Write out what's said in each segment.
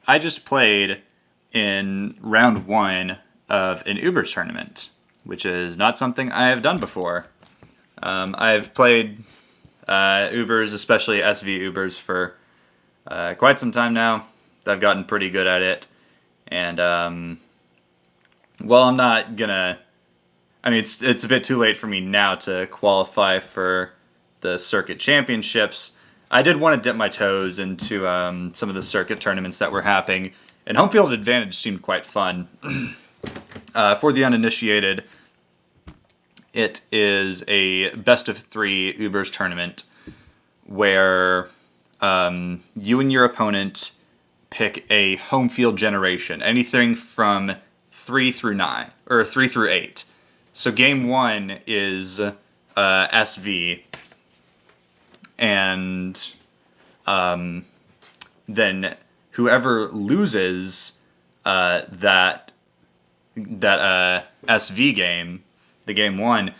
I just played in round 1 of an Ubers tournament, which is not something I have done before. I've played Ubers, especially SV Ubers, for quite some time now. I've gotten pretty good at it. And, well, I'm not gonna... I mean, it's a bit too late for me now to qualify for the circuit championships. I did want to dip my toes into some of the circuit tournaments that were happening, and Homefield Advantage seemed quite fun. For the uninitiated, it is a best-of-3 Ubers tournament where you and your opponent pick a home field generation, anything from 3 through 9, or 3 through 8. So game 1 is SV, and then whoever loses that SV game, the game 1,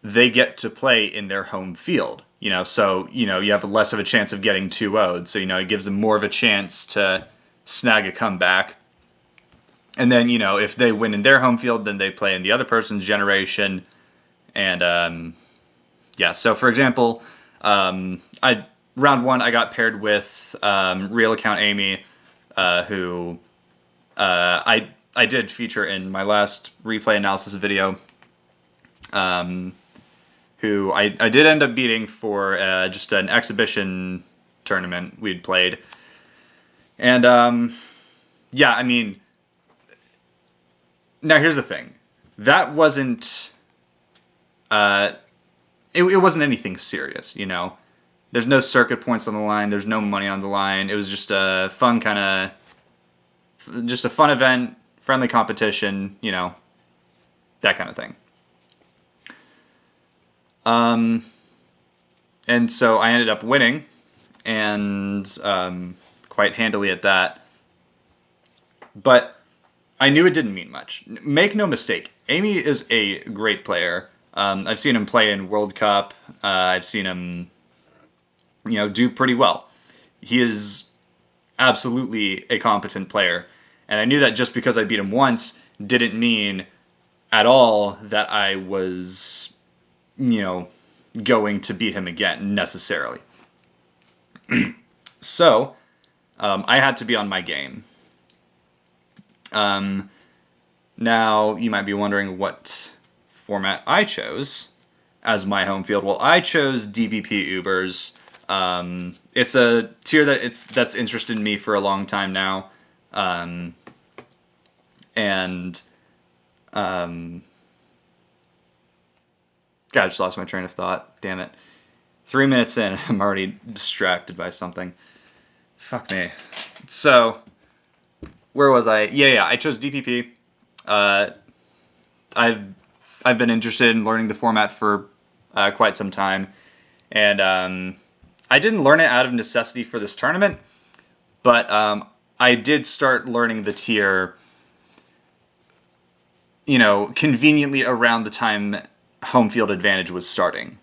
they get to play in their home field. So you have less of a chance of getting 2-0'd. So it gives them more of a chance to snag a comeback. And then if they win in their home field, then they play in the other person's generation. And so for example, round 1 I got paired with real account Amy, who I did feature in my last replay analysis video. Who I did end up beating for just an exhibition tournament we'd played. And, I mean, now here's the thing. That wasn't, it wasn't anything serious, There's no circuit points on the line, there's no money on the line. It was just a fun just a fun event, friendly competition, that kind of thing. And so I ended up winning, and quite handily at that. But I knew it didn't mean much. Make no mistake, Amy is a great player. I've seen him play in World Cup. I've seen him, do pretty well. He is absolutely a competent player. And I knew that just because I beat him once didn't mean at all that I was, going to beat him again, necessarily. So, I had to be on my game. Now, you might be wondering what format I chose as my home field. Well, I chose DBP Ubers. It's a tier that's interested me for a long time now. God, I just lost my train of thought. Damn it. 3 minutes in, I'm already distracted by something. Fuck me. So, where was I? Yeah, I chose DPP. I've been interested in learning the format for quite some time, and I didn't learn it out of necessity for this tournament, but I did start learning the tier, conveniently around the time home field advantage was starting.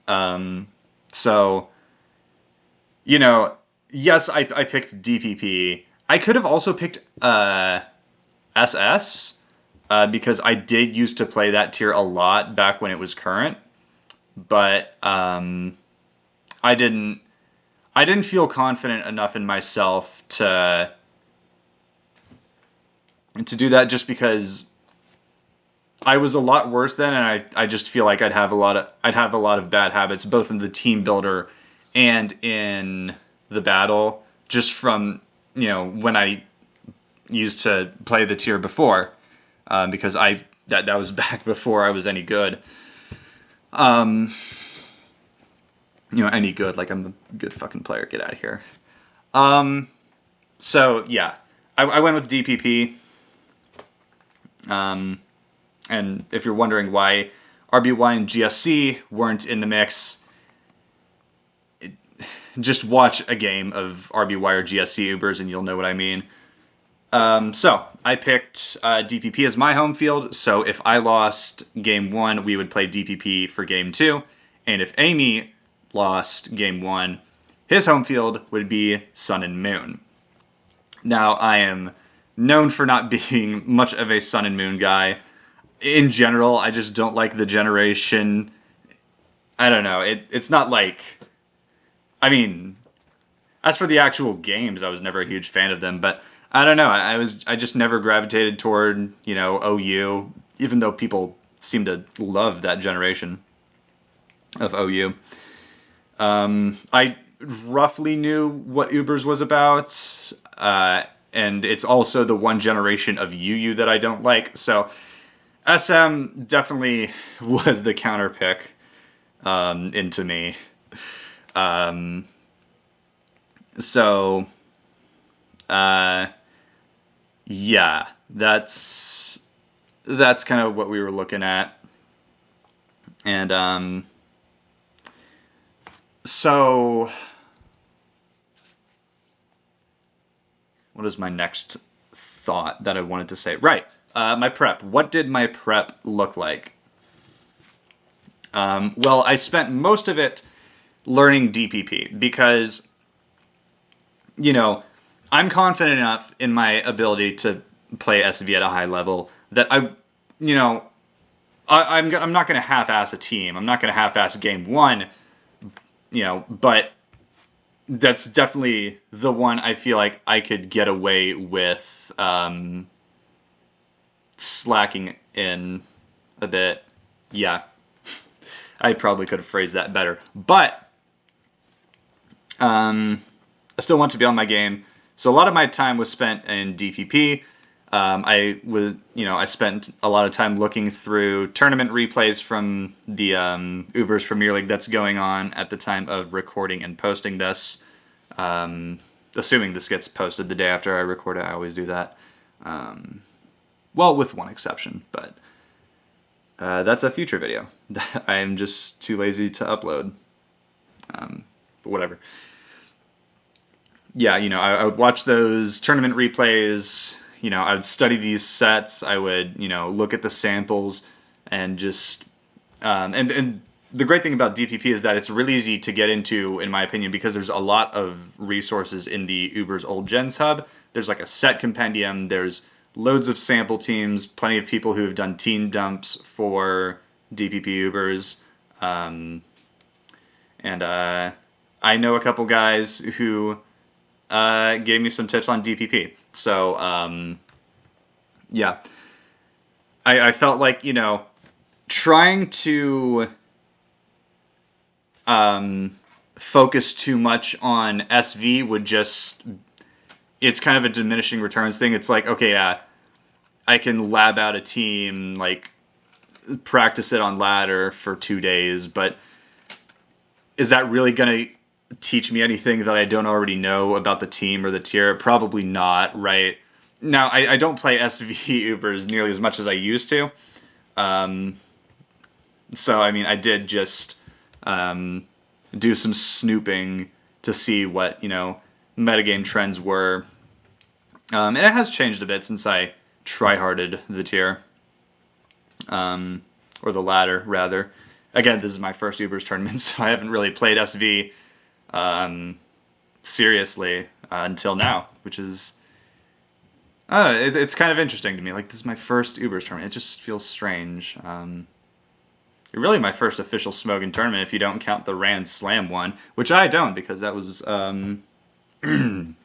So, yes, I picked DPP. I could have also picked SS, because I did used to play that tier a lot back when it was current, but I didn't feel confident enough in myself to do that, just because I was a lot worse then, and I just feel like I'd have a lot of bad habits, both in the team builder and in the battle, just from when I used to play the tier before, because that was back before I was any good. Any good, like I'm a good fucking player. Get out of here. So yeah, I went with DPP. And if you're wondering why RBY and GSC weren't in the mix, just watch a game of RBY or GSC Ubers and you'll know what I mean. So I picked DPP as my home field. So if I lost game 1, we would play DPP for game 2. And if Amy lost game 1, his home field would be Sun and Moon. Now, I am known for not being much of a Sun and Moon guy. In general, I just don't like the generation. I don't know. It's not like... I mean, as for the actual games, I was never a huge fan of them, but I don't know. I just never gravitated toward, OU, even though people seem to love that generation of OU. I roughly knew what Ubers was about, and it's also the one generation of UU that I don't like. So SM definitely was the counter pick into me. So, yeah, that's kind of what we were looking at. And, so, what is my next thought that I wanted to say? Right, my prep. What did my prep look like? Well, I spent most of it learning DPP because, I'm confident enough in my ability to play SV at a high level that I'm not going to half-ass a team. I'm not going to half-ass game one, but that's definitely the one I feel like I could get away with slacking in a bit. Yeah, I probably could have phrased that better, but I still want to be on my game. So a lot of my time was spent in DPP. I spent a lot of time looking through tournament replays from the Ubers Premier League that's going on at the time of recording and posting this. Assuming this gets posted the day after I record it, I always do that. Well, with one exception, but that's a future video. I am just too lazy to upload. But whatever. Yeah, I would watch those tournament replays. I would study these sets. I would, look at the samples and just, and the great thing about DPP is that it's really easy to get into, in my opinion, because there's a lot of resources in the Uber's Old Gens hub. There's like a set compendium. There's loads of sample teams, plenty of people who have done team dumps for DPP Ubers. And I know a couple guys who gave me some tips on DPP. So, yeah. I felt like, trying to focus too much on SV would just... It's kind of a diminishing returns thing. It's like, okay, yeah, I can lab out a team, like, practice it on ladder for 2 days, but is that really going to teach me anything that I don't already know about the team or the tier? Probably not, right? Now, I don't play SV Ubers nearly as much as I used to. So, I mean, I did just do some snooping to see what, metagame trends were. And it has changed a bit since I tryharded the tier. Or the ladder, rather. Again, this is my first Ubers tournament, so I haven't really played SV seriously until now, which is... it's kind of interesting to me. Like, this is my first Ubers tournament. It just feels strange. Really my first official Smokin' tournament, if you don't count the Rand Slam one, which I don't, because that was...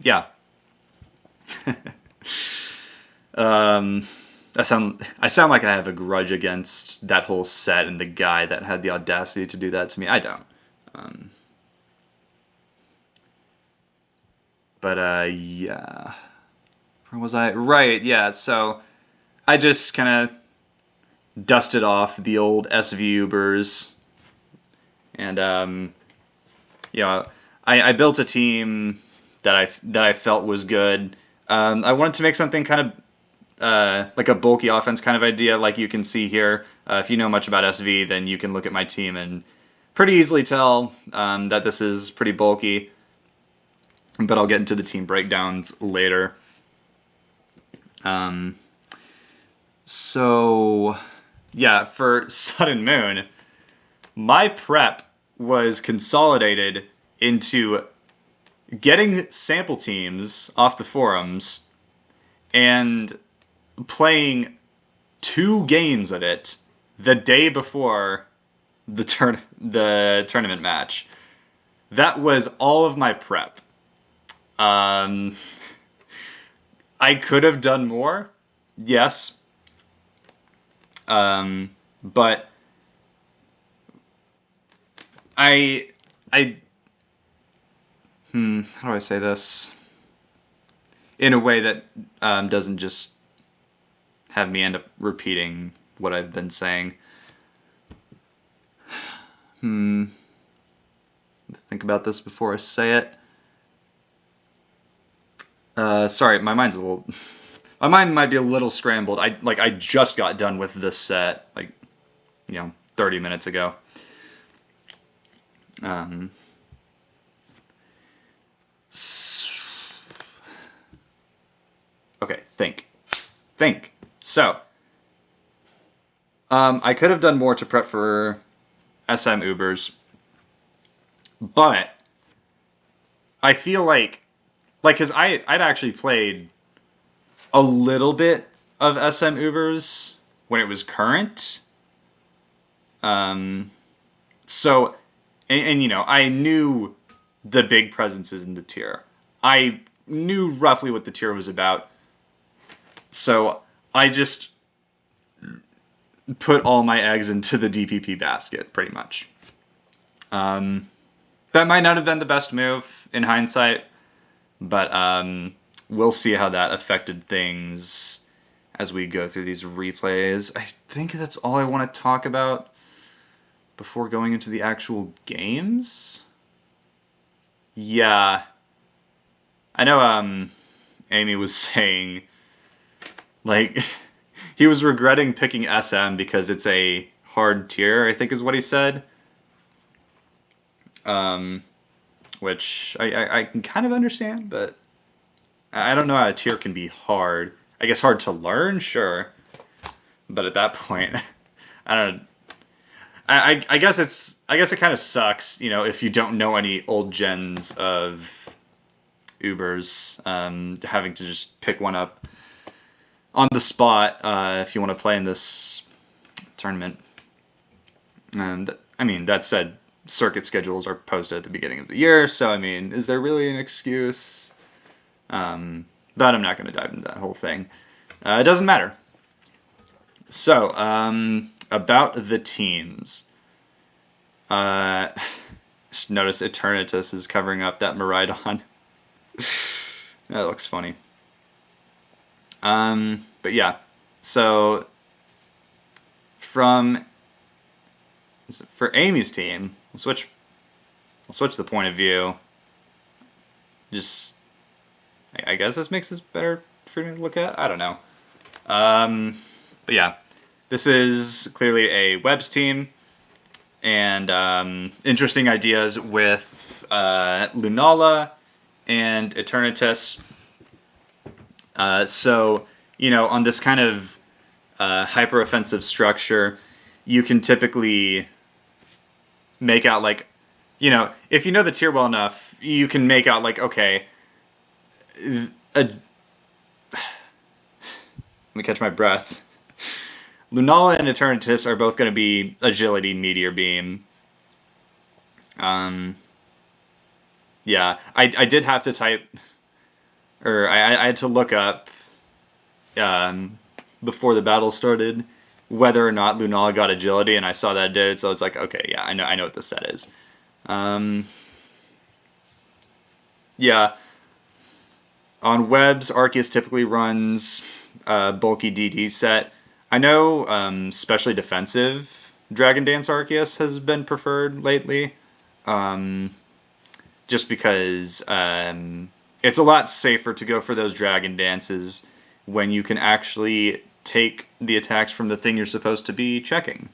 yeah. I sound like I have a grudge against that whole set and the guy that had the audacity to do that to me. I don't. Yeah. Where was I? Right, yeah, so I just kind of dusted off the old SV Ubers. And, I built a team that I felt was good. I wanted to make something kind of like a bulky offense kind of idea, like you can see here. If you know much about SV, then you can look at my team and pretty easily tell that this is pretty bulky. But I'll get into the team breakdowns later. So, yeah, for Sun and Moon, my prep was consolidated into getting sample teams off the forums and playing 2 games of it the day before the tournament match. That was all of my prep. I could have done more, yes, but I how do I say this in a way that doesn't just have me end up repeating what I've been saying. Think about this before I say it. Sorry, my mind's a little. My mind might be a little scrambled. I just got done with this set, 30 minutes ago. Okay, think. So, I could have done more to prep for SM Ubers, but I feel like, because I'd actually played a little bit of SM Ubers when it was current. So, and I knew the big presences in the tier. I knew roughly what the tier was about. So I just put all my eggs into the DPP basket, pretty much. That might not have been the best move in hindsight, but we'll see how that affected things as we go through these replays. I think that's all I want to talk about before going into the actual games. Yeah. I know Amy was saying, he was regretting picking SM because it's a hard tier, I think is what he said. Which I can kind of understand, but I don't know how a tier can be hard. I guess hard to learn, sure. But at that point, I don't know. I guess it kind of sucks, if you don't know any old gens of Ubers, having to just pick one up on the spot if you want to play in this tournament. And that said, circuit schedules are posted at the beginning of the year, so is there really an excuse? But I'm not going to dive into that whole thing. It doesn't matter. So, about the teams. Just notice Eternatus is covering up that Miraidon. That looks funny. But yeah, so for Amy's team, we'll switch the point of view. Just, I guess this makes this better for me to look at. I don't know. But yeah, this is clearly a Webs team, and interesting ideas with Lunala and Eternatus. So, on this kind of hyper-offensive structure, you can typically make out, if you know the tier well enough, you can make out, okay, let me catch my breath. Lunala and Eternatus are both going to be Agility Meteor Beam. Yeah, I did have to type, or I had to look up before the battle started whether or not Lunala got Agility, and I saw that it did, so it's like, okay, yeah, I know what the set is. Yeah. On Webs, Arceus typically runs bulky DD set. I know especially defensive Dragon Dance Arceus has been preferred lately. Just because it's a lot safer to go for those Dragon Dances when you can actually take the attacks from the thing you're supposed to be checking,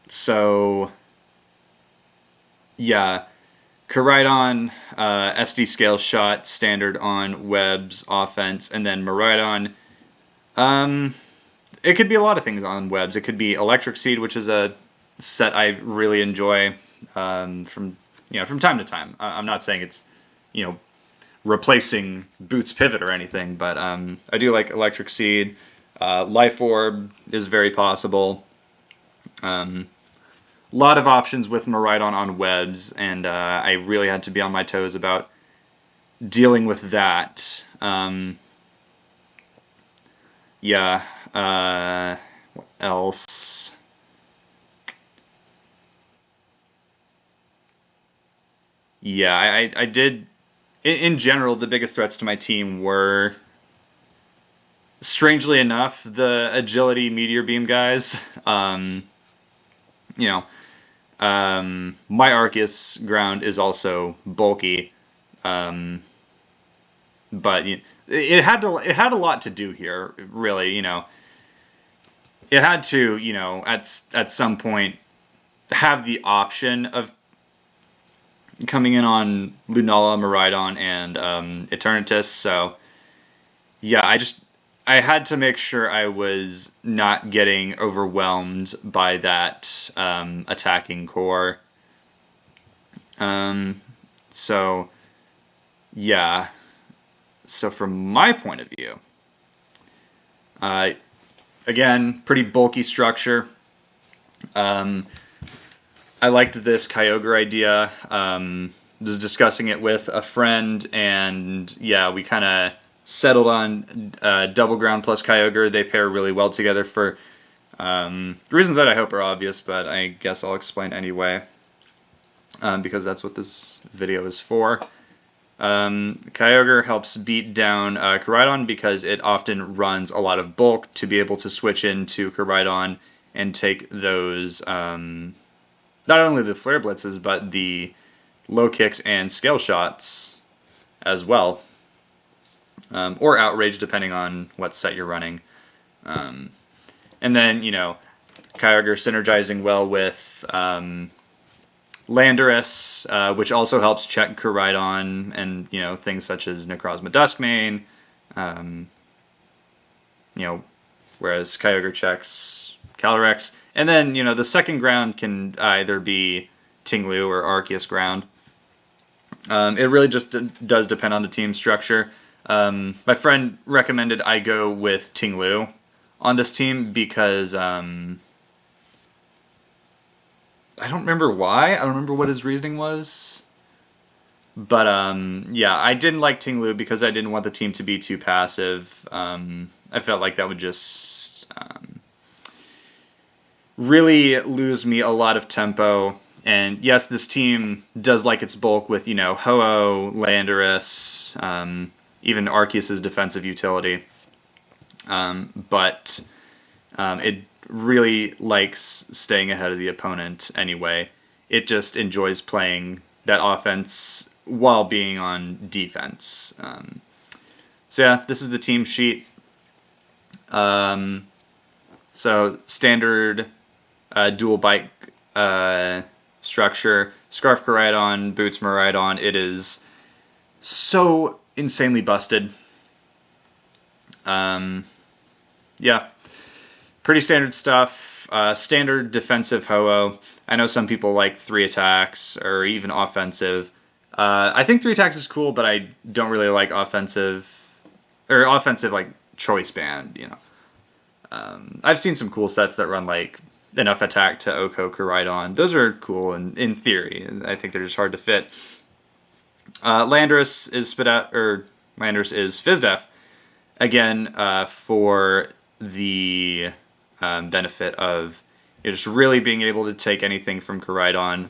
So, yeah, Koraidon, SD Scale Shot, standard on Webs, offense, and then Miraidon. It could be a lot of things on Webs. It could be Electric Seed, which is a set I really enjoy from time to time. I'm not saying it's replacing Boot's Pivot or anything, but I do like Electric Seed. Life Orb is very possible. A lot of options with Miraidon on webs, and I really had to be on my toes about dealing with that. Yeah. What else? Yeah, I did. In general, the biggest threats to my team were, strangely enough, the agility meteor beam guys. You know, my Arceus ground is also bulky, but it had a lot to do here. Really, it had to at some point have the option of coming in on Lunala, Miraidon, and Eternatus. So yeah, I had to make sure I was not getting overwhelmed by that attacking core. So yeah. So from my point of view, again, pretty bulky structure. I liked this Kyogre idea. Was discussing it with a friend, and yeah, we kind of settled on Double Ground plus Kyogre. They pair really well together for reasons that I hope are obvious, but I guess I'll explain anyway, because that's what this video is for. Kyogre helps beat down Koraidon because it often runs a lot of bulk to be able to switch into Koraidon and take those, not only the Flare Blitzes, but the low kicks and scale shots as well. Or Outrage, depending on what set you're running. And then, Kyogre synergizing well with Landorus, which also helps check Koraidon and, things such as Necrozma Duskmane. Whereas Kyogre checks Calyrex. And then, the second ground can either be Tinglu or Arceus ground. It really just does depend on the team structure. My friend recommended I go with Tinglu on this team because I don't remember why. I don't remember what his reasoning was. But yeah, I didn't like Tinglu because I didn't want the team to be too passive. I felt like that would just really lose me a lot of tempo. And yes, this team does like its bulk with, Ho-Oh, Landorus, even Arceus' defensive utility. But it really likes staying ahead of the opponent anyway. It just enjoys playing that offense while being on defense. So yeah, this is the team sheet. So standard dual bike structure. Scarf Koraidon, Boots Miraidon. It is so insanely busted. Yeah, pretty standard stuff. Standard defensive Ho-Oh. I know some people like 3 attacks or even offensive. I think 3 attacks is cool, but I don't really like offensive like choice band. I've seen some cool sets that run like enough attack to Oko Koraidon. Those are cool in theory. I think they're just hard to fit. Landorus is Fizdef, again, for the benefit of just really being able to take anything from Koraidon.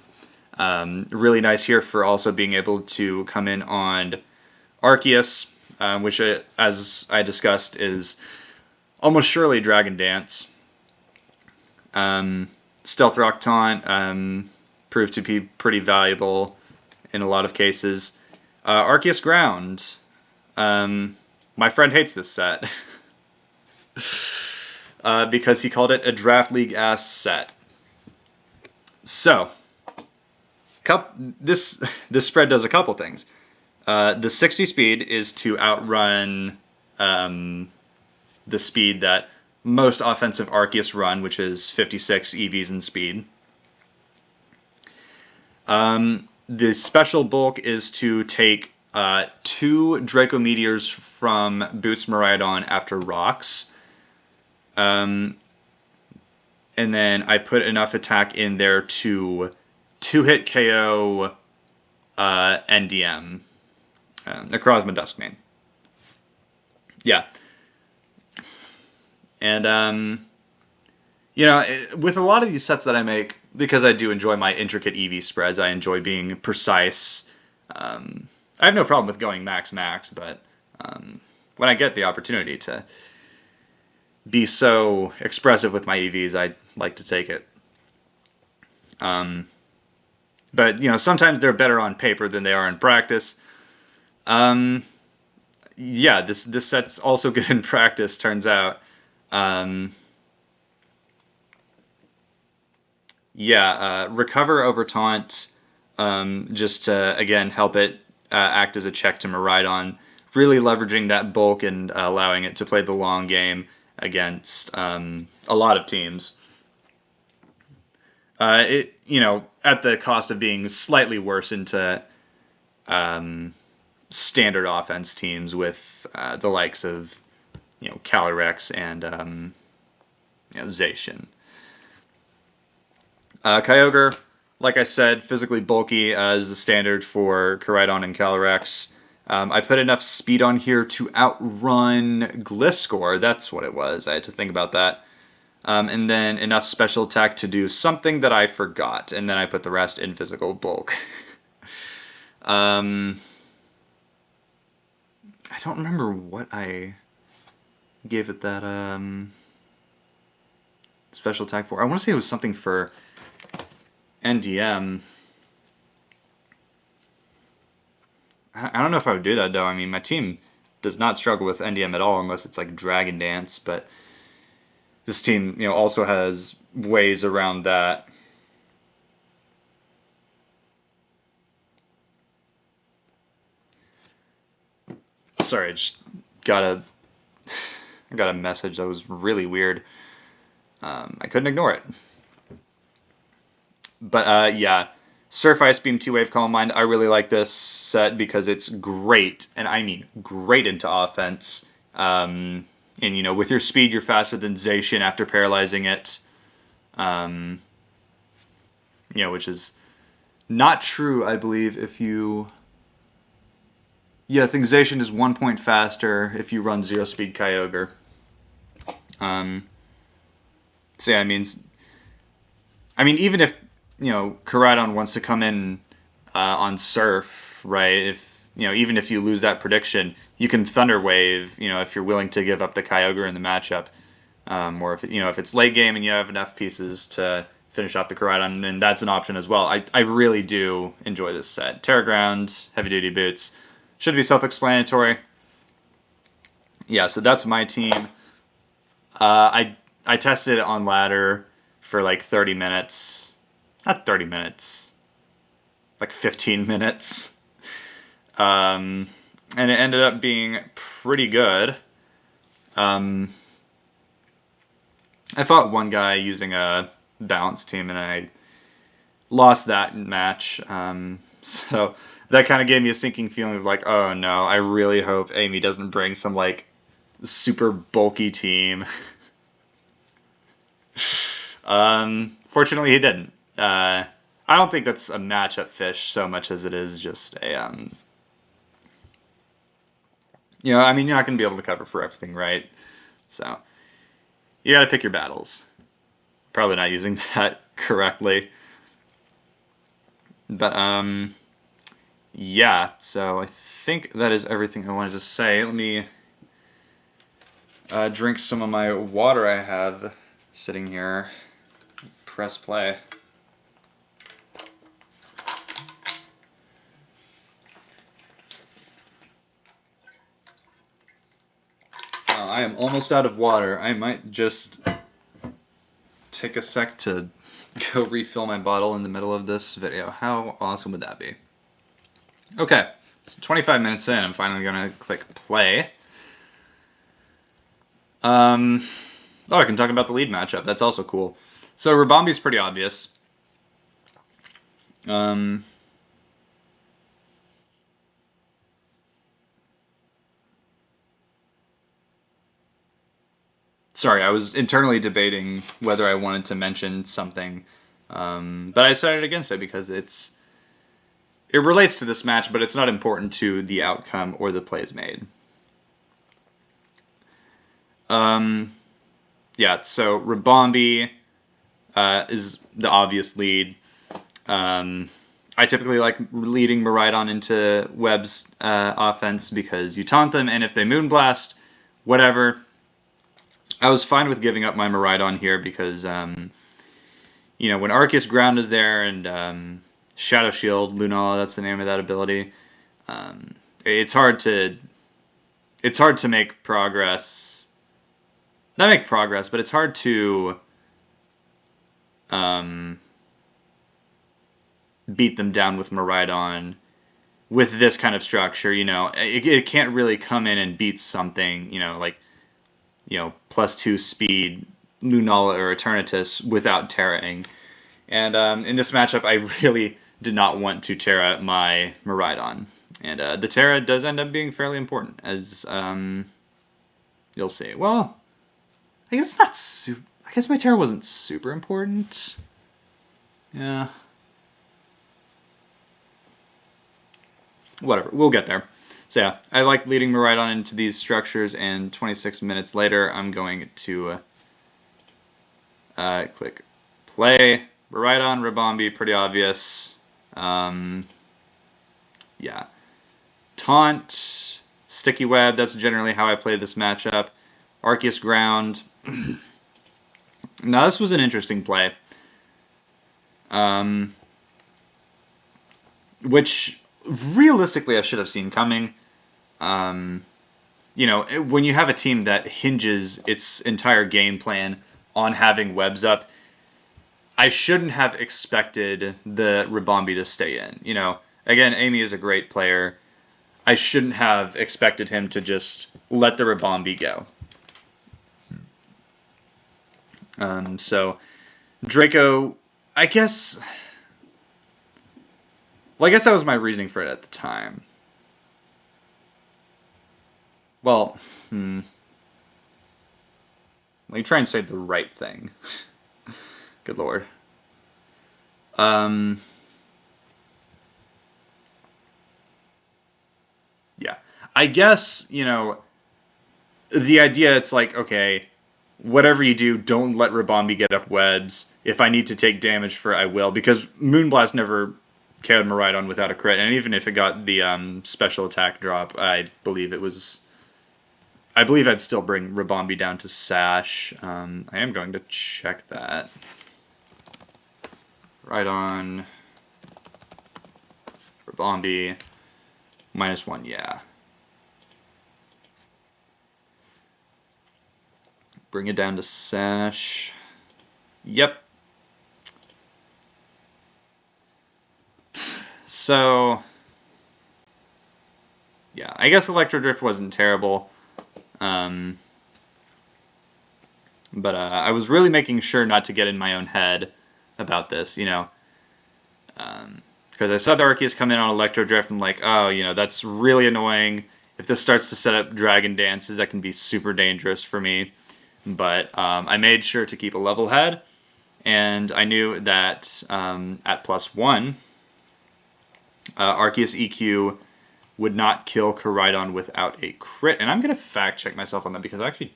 Really nice here for also being able to come in on Arceus, which, as I discussed, is almost surely Dragon Dance. Stealth Rock Taunt proved to be pretty valuable in a lot of cases. Arceus Ground. My friend hates this set because he called it a Draft League ass set. So, this spread does a couple things. The 60 speed is to outrun the speed that most offensive Arceus run, which is 56 EVs in speed. The special bulk is to take 2 Draco Meteors from Boots Miraidon after rocks. And then I put enough attack in there to 2-hit KO NDM, Necrozma Duskmane. Yeah. And, with a lot of these sets that I make, because I do enjoy my intricate EV spreads, I enjoy being precise. I have no problem with going max, but when I get the opportunity to be so expressive with my EVs, I like to take it. But sometimes they're better on paper than they are in practice. This set's also good in practice, turns out. Recover over taunt, just to again help it act as a check to Miraidon, really leveraging that bulk and allowing it to play the long game against a lot of teams. At the cost of being slightly worse into standard offense teams with the likes of Calyrex and Zacian. Kyogre, like I said, physically bulky as the standard for Koraidon and Calyrex. I put enough speed on here to outrun Gliscor. That's what it was. I had to think about that. And then enough special attack to do something that I forgot. And then I put the rest in physical bulk. I don't remember what I gave it that special attack for. I want to say it was something for NDM. I don't know if I would do that, though. I mean, my team does not struggle with NDM at all unless it's like Dragon Dance, but this team, also has ways around that. Sorry, I just got a message that was really weird. I couldn't ignore it. But Surf Ice Beam 2-Wave Calm Mind. I really like this set because it's great, and I mean great into offense. And with your speed, you're faster than Zacian after paralyzing it. Which is not true, I believe, if you... Yeah, I think Zacian is 1 point faster if you run Zero Speed Kyogre. Even if Koraidon wants to come in on Surf, right? Even if you lose that prediction, you can Thunder Wave. If you're willing to give up the Kyogre in the matchup, or if it's late game and you have enough pieces to finish off the Koraidon, then that's an option as well. I really do enjoy this set. Terra Ground, Heavy Duty Boots, should be self-explanatory. Yeah, so that's my team. I tested it on ladder for like 30 minutes. Not 30 minutes. Like 15 minutes. And it ended up being pretty good. I fought one guy using a balanced team, and I lost that match. So that kind of gave me a sinking feeling of like, oh no, I really hope Amy doesn't bring some like super bulky team. Fortunately, he didn't. I don't think that's a matchup fish so much as it is just a, you're not going to be able to cover for everything, right? So you got to pick your battles. Probably not using that correctly. But, so I think that is everything I wanted to say. Let me drink some of my water I have sitting here. Press play. I am almost out of water. I might just take a sec to go refill my bottle in the middle of this video. How awesome would that be? Okay, so 25 minutes in, I'm finally going to click play. I can talk about the lead matchup. That's also cool. So Rabambi's pretty obvious. Um, Sorry, I was internally debating whether I wanted to mention something, but I decided against it because it relates to this match, but it's not important to the outcome or the plays made. Um, yeah, so Rabombi is the obvious lead. I typically like leading Miraidon into Webb's offense because you taunt them, and if they Moonblast, whatever. I was fine with giving up my Miraidon here because, when Arceus Ground is there and Shadow Shield, Lunala, that's the name of that ability, it's hard to make progress. Not make progress, but it's hard to um, beat them down with Miraidon with this kind of structure. It can't really come in and beat something, like +2 speed Lunala or Eternatus without Terraing. And in this matchup, I really did not want to Terra my Miraidon. And the Terra does end up being fairly important, as you'll see. Well, I guess not I guess my Terra wasn't super important. Yeah. Whatever, we'll get there. So yeah, I like leading Miraidon into these structures, and 26 minutes later, I'm going to click play. Miraidon, Rabombi, pretty obvious. Yeah. Taunt, Sticky Web, that's generally how I play this matchup. Arceus Ground. Now, this was an interesting play. Which, realistically, I should have seen coming. When you have a team that hinges its entire game plan on having webs up, I shouldn't have expected the Rabombi to stay in. Again, Amy is a great player. I shouldn't have expected him to just let the Rabombi go. So Draco, I guess. Well, I guess that was my reasoning for it at the time. Well, let me try and say the right thing. Good lord. Yeah. I guess, the idea, it's like, okay, whatever you do, don't let Rabombi get up webs. If I need to take damage for it, I will. Because Moonblast never KO'd Miraidon without a crit. And even if it got the special attack drop, I believe I'd still bring Rabombi down to Sash. I am going to check that. Miraidon, Rabombi, -1, yeah. Bring it down to Sash. Yep. So, yeah, I guess Electro Drift wasn't terrible. But I was really making sure not to get in my own head about this, because I saw the Arceus come in on Electro Drift, and I'm like, oh, that's really annoying. If this starts to set up Dragon Dances, that can be super dangerous for me. But I made sure to keep a level head, and I knew that at +1, Arceus EQ would not kill Koraidon without a crit. And I'm going to fact check myself on that because I actually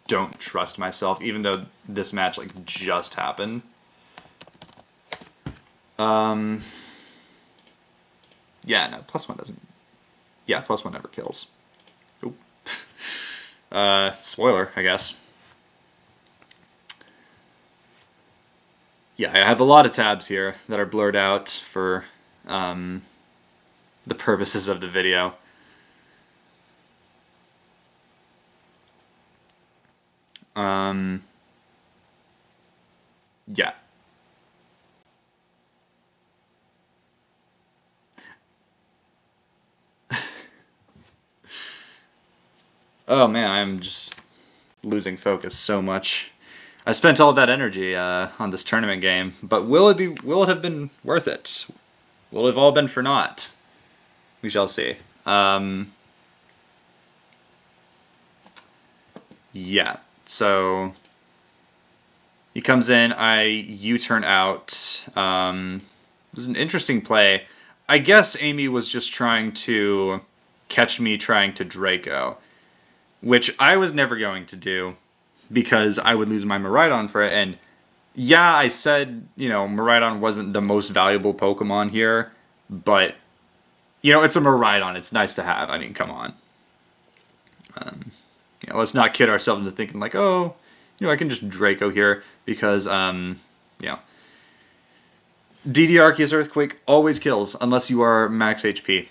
don't trust myself, even though this match just happened. Yeah, no, +1 doesn't. Yeah, +1 never kills. Oop. Spoiler, I guess. Yeah, I have a lot of tabs here that are blurred out for the purposes of the video. Yeah. Oh man, I'm just losing focus so much. I spent all that energy on this tournament game, but will it have been worth it? Will it have all been for naught? We shall see. Yeah. So he comes in. I U-turn out. It was an interesting play. I guess Amy was just trying to catch me trying to Draco, which I was never going to do because I would lose my Miraidon for it. And yeah, I said, Miraidon wasn't the most valuable Pokemon here, but, it's a Miraidon. It's nice to have. I mean, come on. Let's not kid ourselves into thinking like, oh, I can just Draco here because, DD Arceus Earthquake always kills unless you are max HP.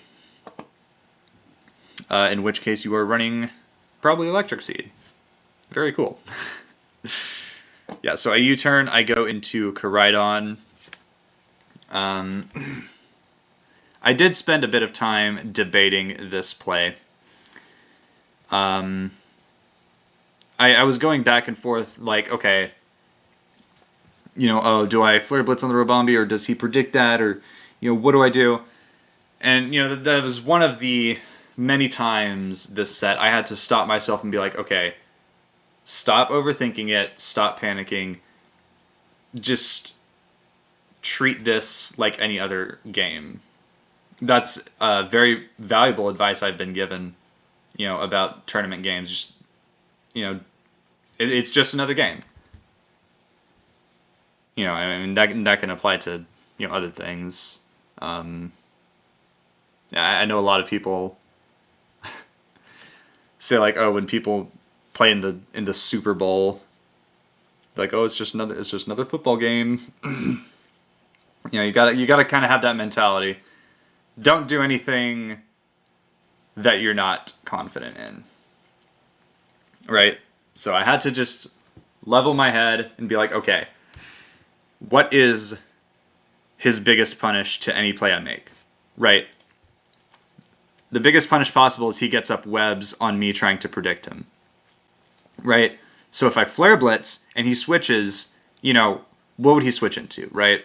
In which case you are running probably Electric Seed. Very cool. Yeah, so I U-turn, I go into Koraidon. I did spend a bit of time debating this play. I was going back and forth like, okay, do I Flare Blitz on the Robombi, or does he predict that, or, what do I do? And, that was one of the many times this set I had to stop myself and be like, okay, stop overthinking it, stop panicking, just treat this like any other game. That's very valuable advice I've been given, about tournament games. Just, it's just another game. I mean, that can apply to, other things. I know a lot of people say like, oh, when people play in the Super Bowl, like, oh, it's just another football game. You gotta kind of have that mentality. Don't do anything that you're not confident in, right? So I had to just level my head and be like, okay, what is his biggest punish to any play I make, right? The biggest punish possible is he gets up webs on me trying to predict him, right? So if I Flare Blitz and he switches, what would he switch into, right?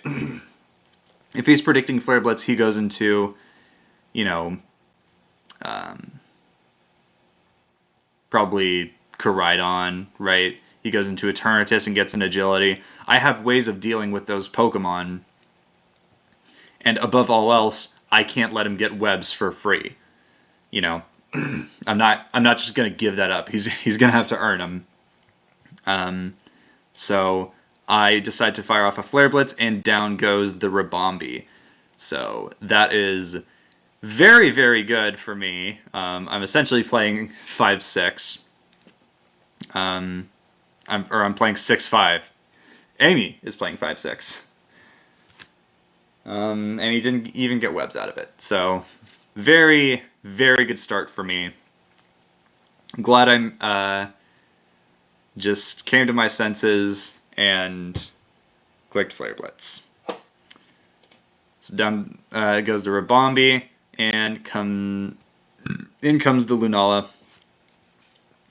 If he's predicting Flare Blitz, he goes into, probably Koraidon, right? He goes into Eternatus and gets an Agility. I have ways of dealing with those Pokemon, and above all else, I can't let him get webs for free. I'm not just gonna give that up. He's gonna have to earn them. So I decide to fire off a Flare Blitz, and down goes the Rabombi. So that is very, very good for me. I'm essentially playing 5-6. I'm playing 6-5. Amy is playing 5-6. And he didn't even get webs out of it. So very, very good start for me. I'm glad I'm just came to my senses and clicked Flare Blitz. So down goes the Rabombi, and in comes the Lunala.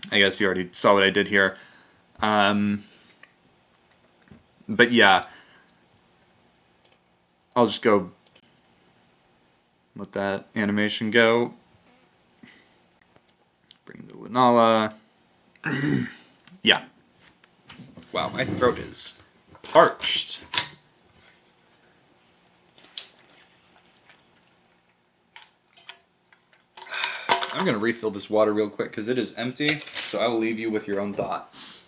I guess you already saw what I did here. But yeah, I'll just go let that animation go. Bring the Lunala. Yeah. Wow, my throat is parched. I'm going to refill this water real quick because it is empty, so I will leave you with your own thoughts.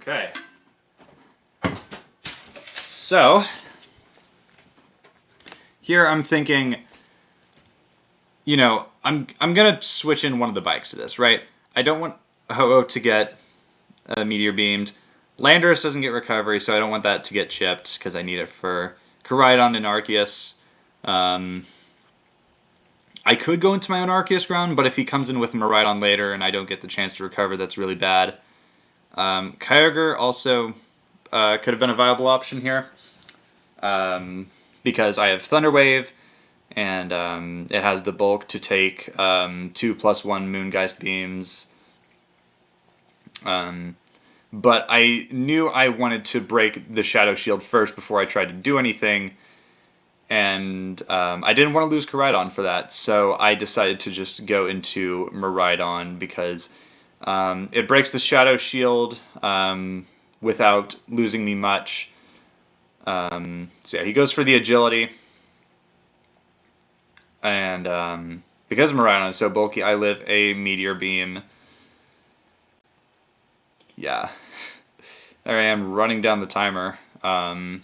Okay. So, here I'm thinking, you know, I'm gonna switch in one of the bikes to this, right? I don't want Ho-Oh to get meteor beamed. Landorus doesn't get recovery, so I don't want that to get chipped because I need it for Koraidon and Arceus. I could go into my own Arceus ground, but if he comes in with Miraidon later and I don't get the chance to recover, that's really bad. Kyogre also could have been a viable option here because I have Thunder Wave and it has the bulk to take 2+1 Moongeist beams. But I knew I wanted to break the Shadow Shield first before I tried to do anything, and I didn't want to lose Koraidon for that, so I decided to just go into Miraidon because it breaks the Shadow Shield without losing me much. So yeah, he goes for the agility, and because Miraidon is so bulky, I live a Meteor Beam. Yeah, there I am running down the timer. I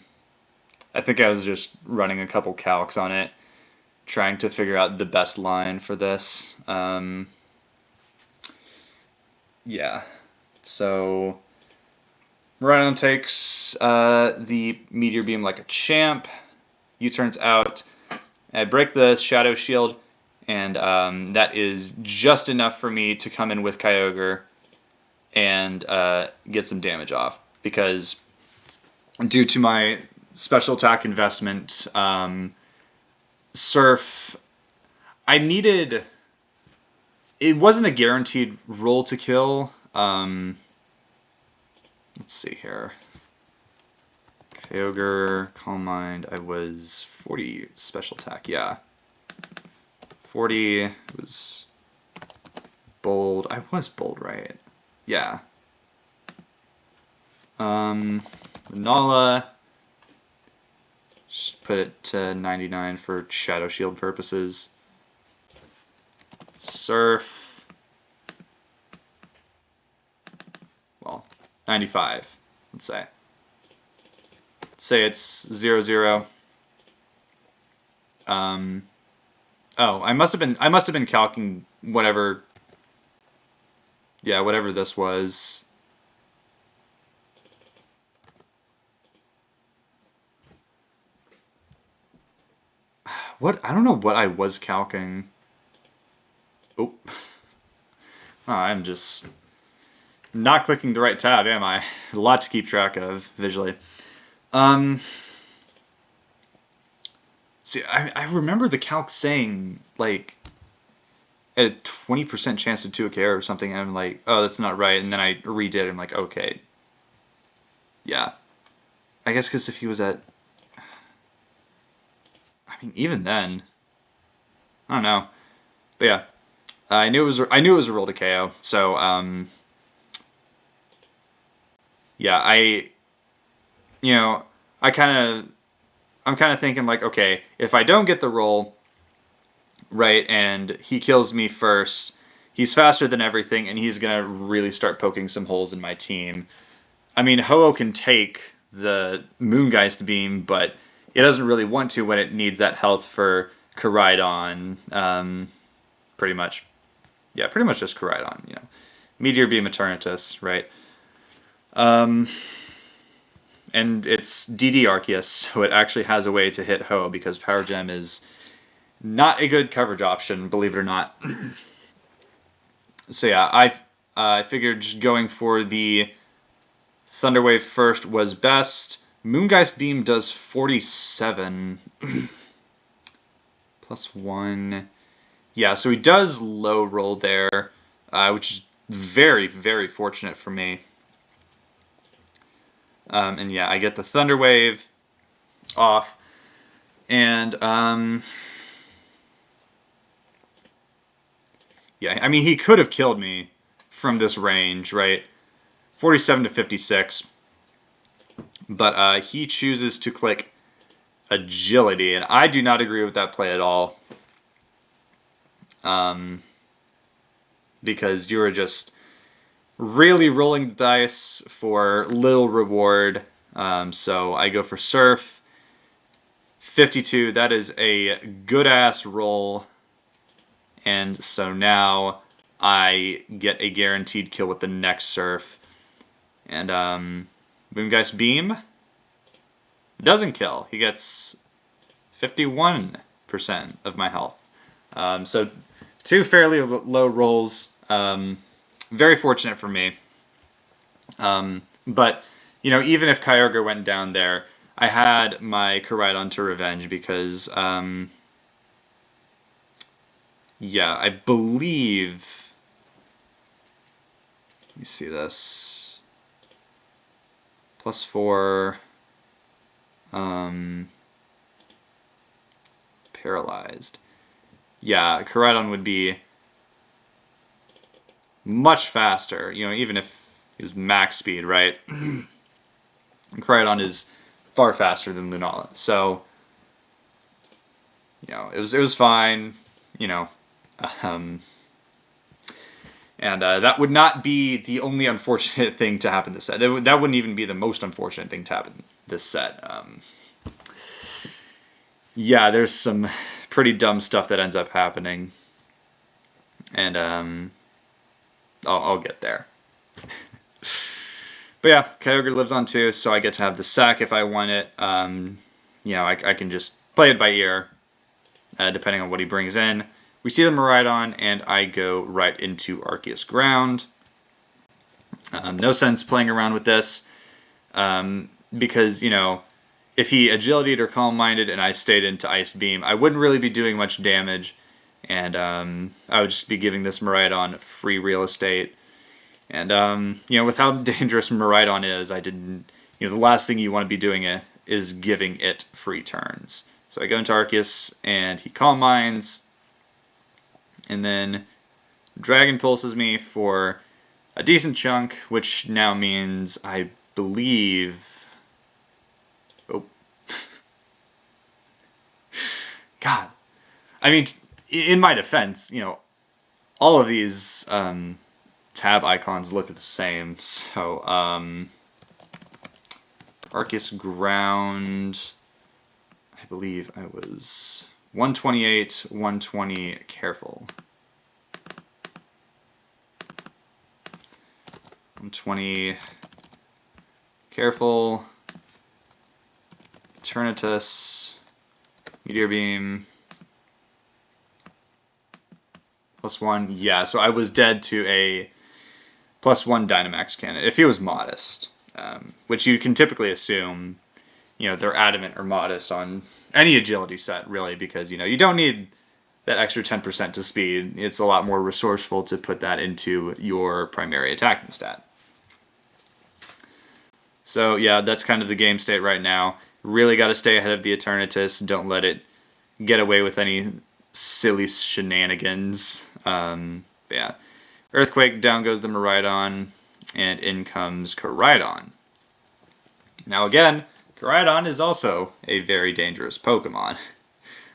think I was just running a couple calcs on it, trying to figure out the best line for this. Yeah, so Miraidon takes the Meteor Beam like a champ. U-turns out. I break the Shadow Shield, and that is just enough for me to come in with Kyogre and get some damage off. Because due to my special attack investment, Surf, I needed... It wasn't a guaranteed roll to kill. Let's see here. Kyogre, Calm Mind, I was 40 special attack, yeah. 40 was bold. I was bold, right? Yeah. Nala, just put it to 99 for Shadow Shield purposes. Surf, well, 95, let's say. Say it's 0-0. Oh, I must have been calcing whatever. Yeah, whatever this was. What? I don't know what I was calcing. Oh. Oh, I'm just not clicking the right tab, am I? A lot to keep track of visually. See, I remember the calc saying, like, at a 20% chance to 2K or something, and I'm like, oh, that's not right, and then I redid it, I'm like, okay. Yeah. I guess because if he was at... I mean, even then... I don't know. But yeah. I knew it was a roll to KO, so, yeah, I'm kind of thinking, like, okay, if I don't get the roll, right, and he kills me first, he's faster than everything, and he's going to really start poking some holes in my team. I mean, Ho-Oh can take the Moongeist Beam, but it doesn't really want to when it needs that health for Koraidon, pretty much. Yeah, pretty much just Koraidon, Meteor Beam Eternatus, right? And it's DD Arceus, so it actually has a way to hit Ho because Power Gem is not a good coverage option, believe it or not. So yeah, I figured just going for the Thunder Wave first was best. Moongeist Beam does 47. +1. Yeah, so he does low roll there, which is very, very fortunate for me. And yeah, I get the Thunder Wave off. And, yeah, I mean, he could have killed me from this range, right? 47 to 56. But he chooses to click Agility, and I do not agree with that play at all. Because you were just really rolling the dice for little reward. So I go for Surf. 52, that is a good-ass roll. And so now I get a guaranteed kill with the next Surf. And Moongeist Beam doesn't kill. He gets 51% of my health. So 2 fairly low rolls. Very fortunate for me. But, even if Kyogre went down there, I had my Koraidon to revenge because, yeah, I believe... Let me see this. +4... paralyzed. Yeah, Koraidon would be much faster, even if he was max speed, right? Koraidon is far faster than Lunala. So, it was fine, and that would not be the only unfortunate thing to happen this set. That wouldn't even be the most unfortunate thing to happen this set. Yeah, there's some pretty dumb stuff that ends up happening, and I'll get there. But yeah, Kyogre lives on 2, so I get to have the sack if I want it. I can just play it by ear, depending on what he brings in. We see the Miraidon, and I go right into Arceus Ground. No sense playing around with this, because, if he Agility'd or Calm Minded and I stayed into Ice Beam, I wouldn't really be doing much damage, and I would just be giving this Miraidon free real estate. And, with how dangerous Miraidon is, I didn't, the last thing you want to be doing is giving it free turns. So I go into Arceus, and he Calm Minds, and then Dragon Pulses me for a decent chunk, which now means I believe... Oh. God. I mean, in my defense, all of these tab icons look the same. So, Arceus Ground, I believe I was 128, 120, Careful. 120, Careful, Eternatus, Meteor Beam, +1. Yeah, so I was dead to a +1 Dynamax cannon, if he was modest, which you can typically assume, they're adamant or modest on any agility set, really, because, you don't need that extra 10% to speed. It's a lot more resourceful to put that into your primary attacking stat. So, yeah, that's kind of the game state right now. Really got to stay ahead of the Eternatus. Don't let it get away with any silly shenanigans. Yeah. Earthquake, down goes the Miraidon, and in comes Koraidon. Now again, Koraidon is also a very dangerous Pokemon.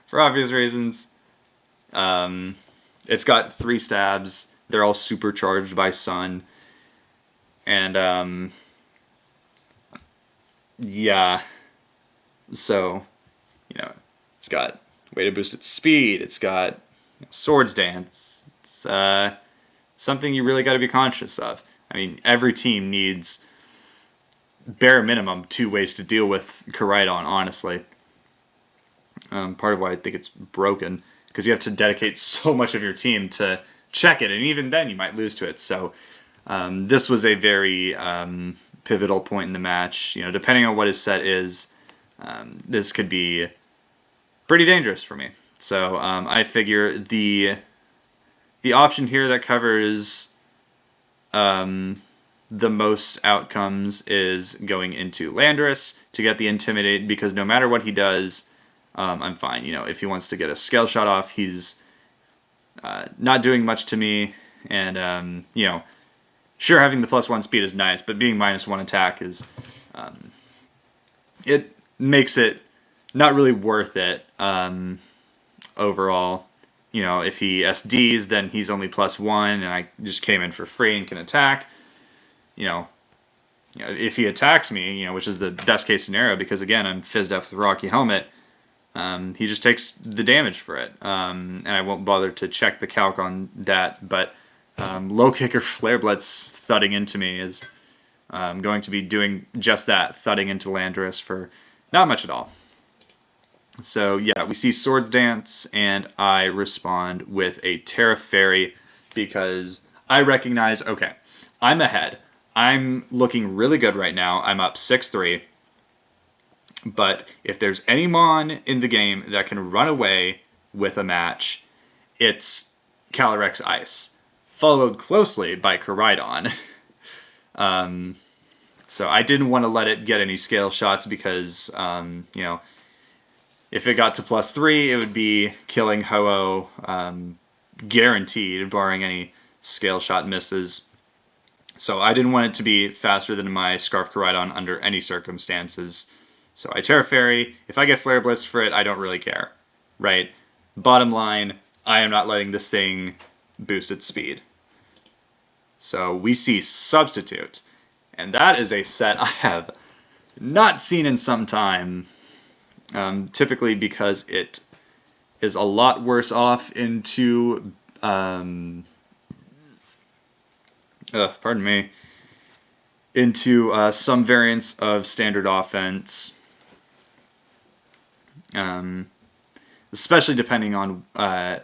For obvious reasons. It's got 3 stabs. They're all supercharged by Sun. And, yeah. So, it's got way to boost its speed. It's got Swords Dance. It's something you really got to be conscious of. I mean, every team needs bare minimum 2 ways to deal with Koraidon, honestly. Part of why I think it's broken, because you have to dedicate so much of your team to check it, and even then you might lose to it. So this was a very pivotal point in the match. Depending on what his set is, this could be pretty dangerous for me. So I figure the option here that covers the most outcomes is going into Landorus to get the Intimidate, because no matter what he does, I'm fine. If he wants to get a Scale Shot off, he's not doing much to me. And, sure, having the +1 speed is nice, but being -1 attack is, it makes it not really worth it overall. If he SDs, then he's only +1, and I just came in for free and can attack. if he attacks me, which is the best case scenario, because again, I'm fizzed up with Rocky Helmet, he just takes the damage for it. And I won't bother to check the calc on that, but low kick or flare blitz thudding into me is going to be doing just that, thudding into Landorus for not much at all. So yeah, we see Swords Dance, and I respond with a Terra Fairy because I recognize, okay, I'm ahead. I'm looking really good right now. I'm up 6-3. But if there's any Mon in the game that can run away with a match, it's Calyrex Ice, followed closely by Koraidon. So I didn't want to let it get any scale shots because, if it got to +3, it would be killing Ho-Oh, guaranteed, barring any scale shot misses. So I didn't want it to be faster than my Scarf Koraidon under any circumstances. So I Terra Fairy. If I get Flare Blitz for it, I don't really care, right? Bottom line, I am not letting this thing boost its speed. So we see Substitute. And that is a set I have not seen in some time. Typically because it is a lot worse off into into some variants of standard offense, especially depending on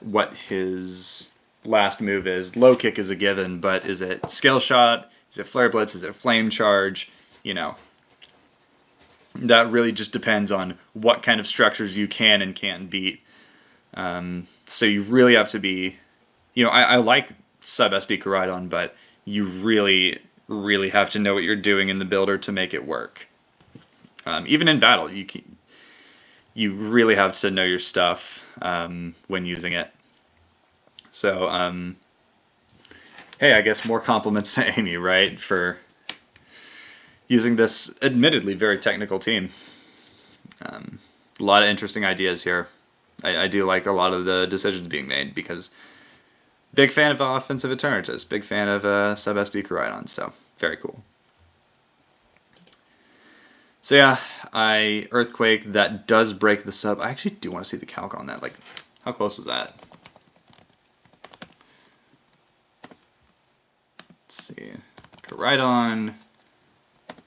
what his last move is. Low kick is a given, but is it scale shot? Is it flare blitz? Is it flame charge? That really just depends on what kind of structures you can and can't beat. So you really have to be, I like sub SD Koraidon, but you really, really have to know what you're doing in the builder to make it work. Even in battle, you really have to know your stuff when using it. So, hey, I guess more compliments to Amy, right, for using this admittedly very technical team. A lot of interesting ideas here. I do like a lot of the decisions being made because big fan of offensive Eternatus, big fan of sub SD Koraidon, so very cool. So yeah, I Earthquake, that does break the sub. I actually do want to see the calc on that. Like, how close was that? Let's see. Koraidon,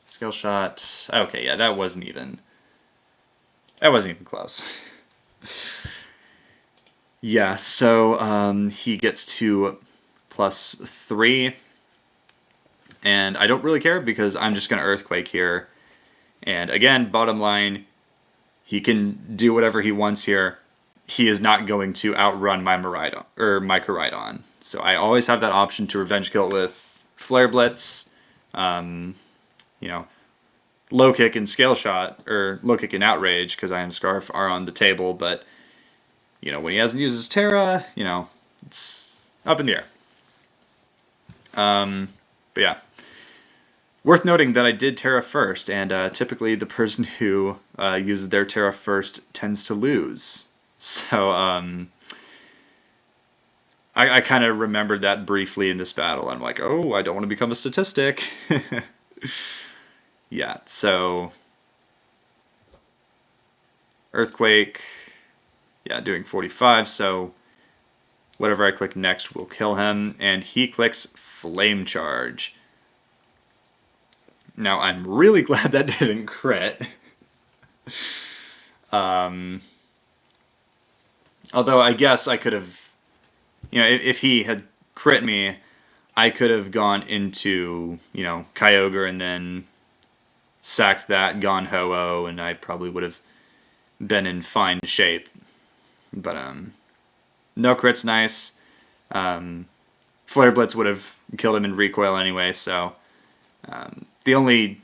skill shot. Okay, yeah, that wasn't even close. Yeah, so he gets to +3, and I don't really care because I'm just going to Earthquake here. And again, bottom line, he can do whatever he wants here. He is not going to outrun my Koraidon. So I always have that option to revenge kill it with Flare Blitz, low kick and scale shot, or low kick and outrage, because I am Scarf are on the table, but when he hasn't used his Terra, it's up in the air. But yeah. Worth noting that I did Terra first, and typically the person who uses their Terra first tends to lose. So I kind of remembered that briefly in this battle. I'm like, oh, I don't want to become a statistic. Yeah, so Earthquake, yeah, doing 45, so whatever I click next will kill him, and he clicks Flame Charge. Now, I'm really glad that didn't crit. Although I guess I could have, if he had crit me, I could have gone into, Kyogre and then sacked that, gone Ho-Oh, and I probably would have been in fine shape. But no crit's nice. Flare Blitz would have killed him in recoil anyway, so the only,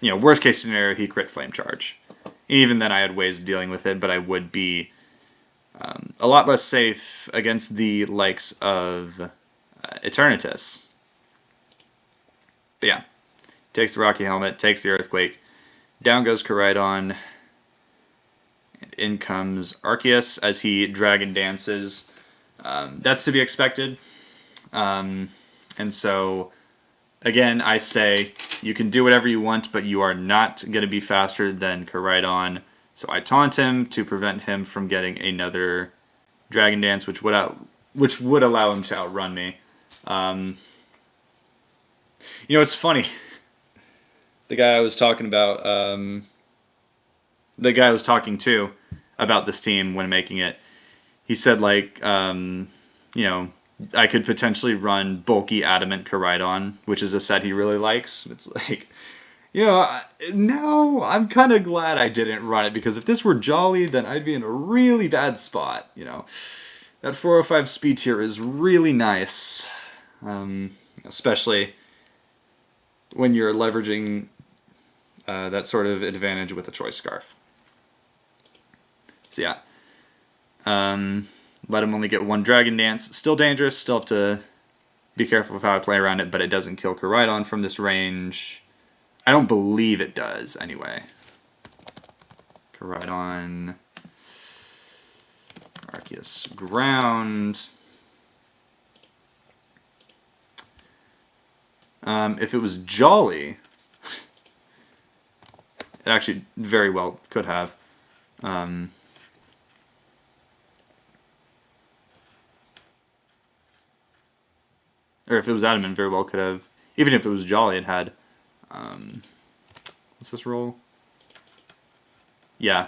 worst case scenario, he crit Flame Charge. Even then I had ways of dealing with it, but I would be a lot less safe against the likes of Eternatus. But yeah, takes the Rocky Helmet, takes the Earthquake, down goes Koraidon, and in comes Arceus as he Dragon Dances. That's to be expected. And so again, I say you can do whatever you want, but you are not going to be faster than Koraidon. So I taunt him to prevent him from getting another Dragon Dance, which would allow him to outrun me. It's funny. The guy I was talking about, the guy I was talking to about this team when making it, he said, like, I could potentially run bulky Adamant Koraidon, which is a set he really likes. It's like, now I'm kind of glad I didn't run it, because if this were Jolly, then I'd be in a really bad spot, That 405 speed tier is really nice, especially when you're leveraging that sort of advantage with a Choice Scarf. So yeah, let him only get one Dragon Dance. Still dangerous, still have to be careful of how I play around it, but it doesn't kill Koraidon from this range. I don't believe it does, anyway. Koraidon, Arceus, ground. If it was Jolly, it actually very well could have. Or if it was Adamant, very well could have. Even if it was Jolly, it had. What's this roll? Yeah.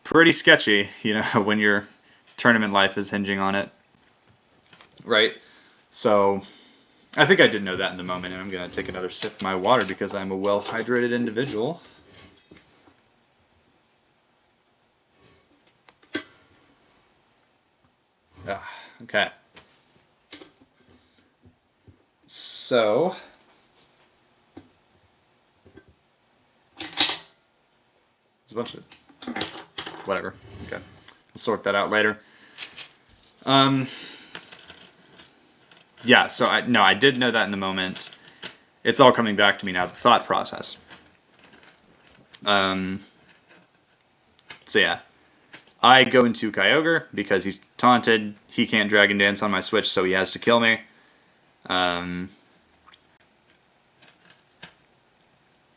Pretty sketchy, when your tournament life is hinging on it. Right? So, I think I did know that in the moment, and I'm going to take another sip of my water because I'm a well-hydrated individual. Okay. So, there's a bunch of whatever. Okay, we'll sort that out later. Yeah. So I did know that in the moment. It's all coming back to me now. The thought process. So yeah, I go into Kyogre because he's taunted. He can't Dragon Dance on my Switch, so he has to kill me. And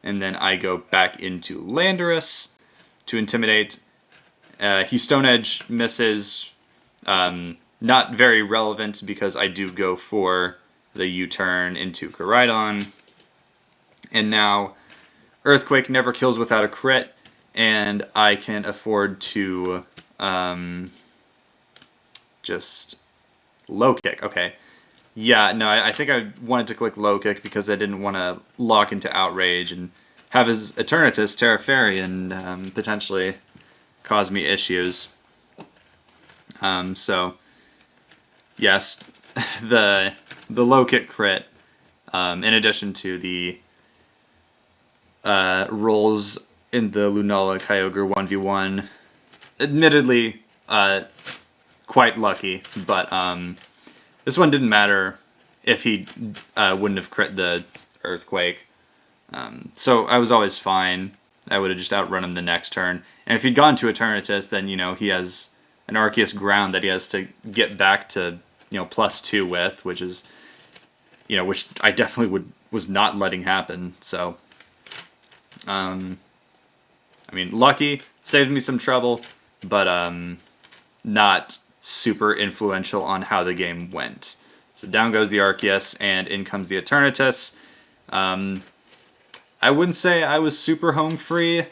then I go back into Landorus to Intimidate. He Stone Edge misses. Not very relevant because I do go for the U-turn into Koraidon. And now Earthquake never kills without a crit, and I can afford to just low kick. Okay. Yeah, no, I think I wanted to click low kick because I didn't want to lock into Outrage and have his Eternatus Terra Fairy and potentially cause me issues. So, yes, the low kick crit, in addition to the rolls in the Lunala Kyogre 1v1, admittedly quite lucky, but this one didn't matter if he wouldn't have crit the Earthquake. So I was always fine. I would have just outrun him the next turn. And if he'd gone to Eternatus, then, he has an Arceus ground that he has to get back to, +2 with, which is, which I definitely was not letting happen. So, lucky, saved me some trouble, but not super influential on how the game went. So down goes the Arceus, and in comes the Eternatus. I wouldn't say I was super home free,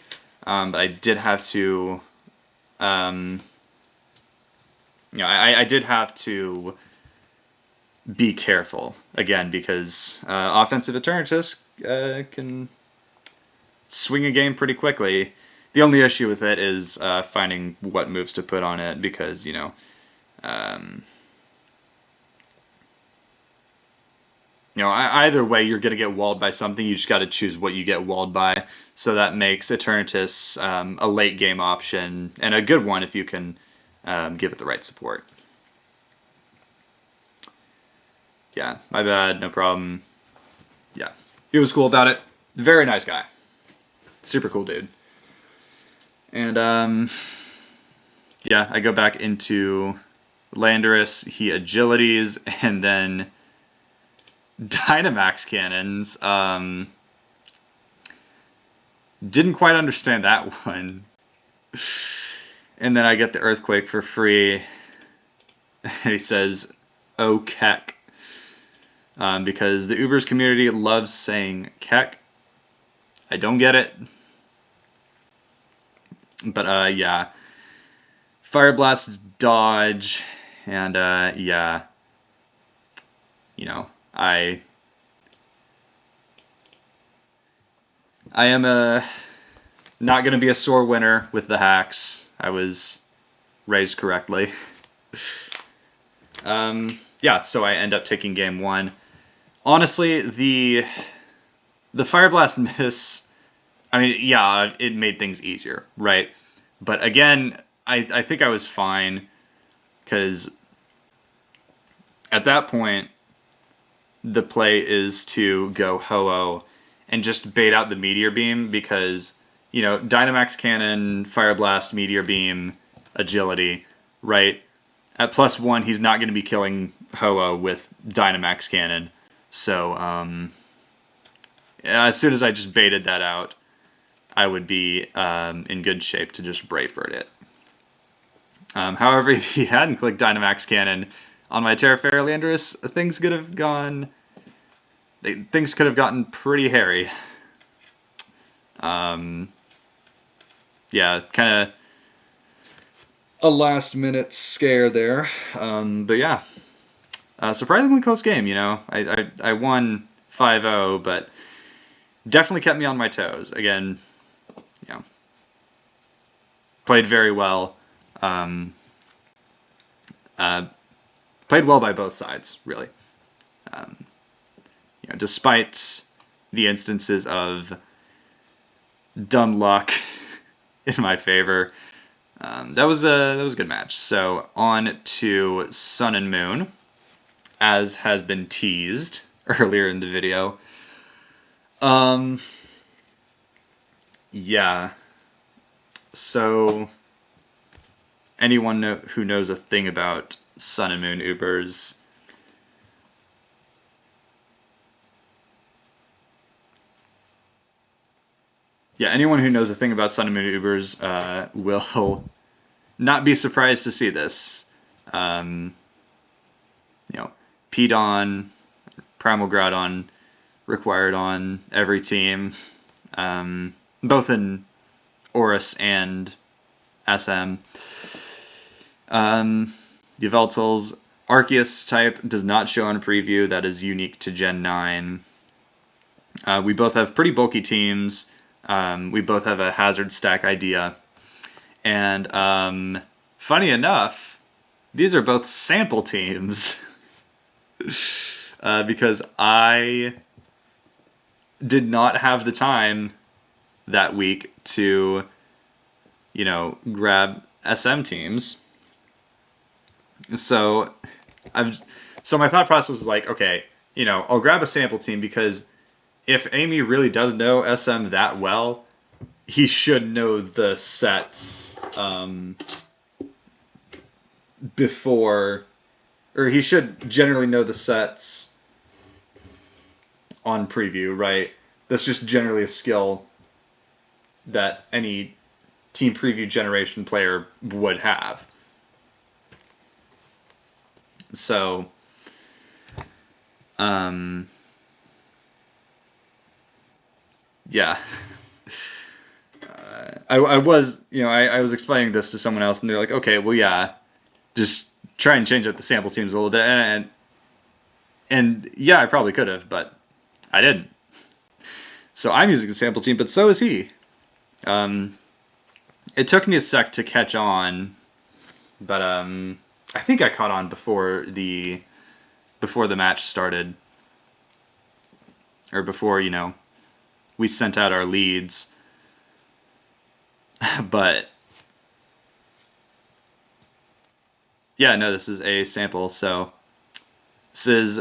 but I did have to, I did have to be careful, again, because offensive Eternatus can swing a game pretty quickly. The only issue with it is finding what moves to put on it, because, either way, you're going to get walled by something. You just got to choose what you get walled by. So that makes Eternatus a late game option, and a good one if you can give it the right support. Yeah, my bad, no problem. Yeah, he was cool about it. Very nice guy. Super cool dude. And, yeah, I go back into Landorus. He agilities, and then Dynamax cannons. Didn't quite understand that one. And then I get the Earthquake for free. And he says, "Oh, Keck." Because the Ubers community loves saying Keck. I don't get it. But, yeah. Fire Blast, dodge, and, yeah. You know, I am not going to be a sore winner with the hacks. I was raised correctly. Yeah, so I end up taking game 1. Honestly, the Fire Blast miss, I mean, yeah, it made things easier, right? But again, I think I was fine, because at that point, the play is to go Ho-Oh and just bait out the Meteor Beam, because, you know, Dynamax Cannon, Fire Blast, Meteor Beam, Agility, right? At +1, he's not going to be killing Ho-Oh with Dynamax Cannon. So, as soon as I just baited that out, I would be in good shape to just Brave Bird it. However, if he hadn't clicked Dynamax Cannon on my Terra Landorus, things could have gotten pretty hairy. Yeah, kind of a last-minute scare there. But yeah, surprisingly close game. You know, I won 5-0, but definitely kept me on my toes. Again, you know, played very well. Played well by both sides, really. You know, despite the instances of dumb luck in my favor, that was a good match. So on to Sun and Moon, as has been teased earlier in the video. Yeah. So anyone who knows a thing about Sun and Moon Ubers, anyone who knows a thing about Sun and Moon Ubers will not be surprised to see this. You know, P-Don, Primal Groudon required on every team, both in Oris and SM. Yveltal's Arceus type does not show on preview. That is unique to Gen 9. We both have pretty bulky teams. We both have a hazard stack idea. And funny enough, these are both sample teams. Because I did not have the time that week to, you know, grab SM teams. So my thought process was like, okay, you know, I'll grab a sample team, because if Amy really does know SM that well, he should know the sets before, or he should generally know the sets on preview, right? That's just generally a skill that any team preview generation player would have. So, yeah. I was, you know, I was explaining this to someone else, and they're like, okay, well, yeah, just try and change up the sample teams a little bit. And yeah, I probably could have, but I didn't. So I'm using the sample team, but so is he. It took me a sec to catch on, but I think I caught on before the match started, or before, you know, we sent out our leads. But yeah, no, this is a sample. So this is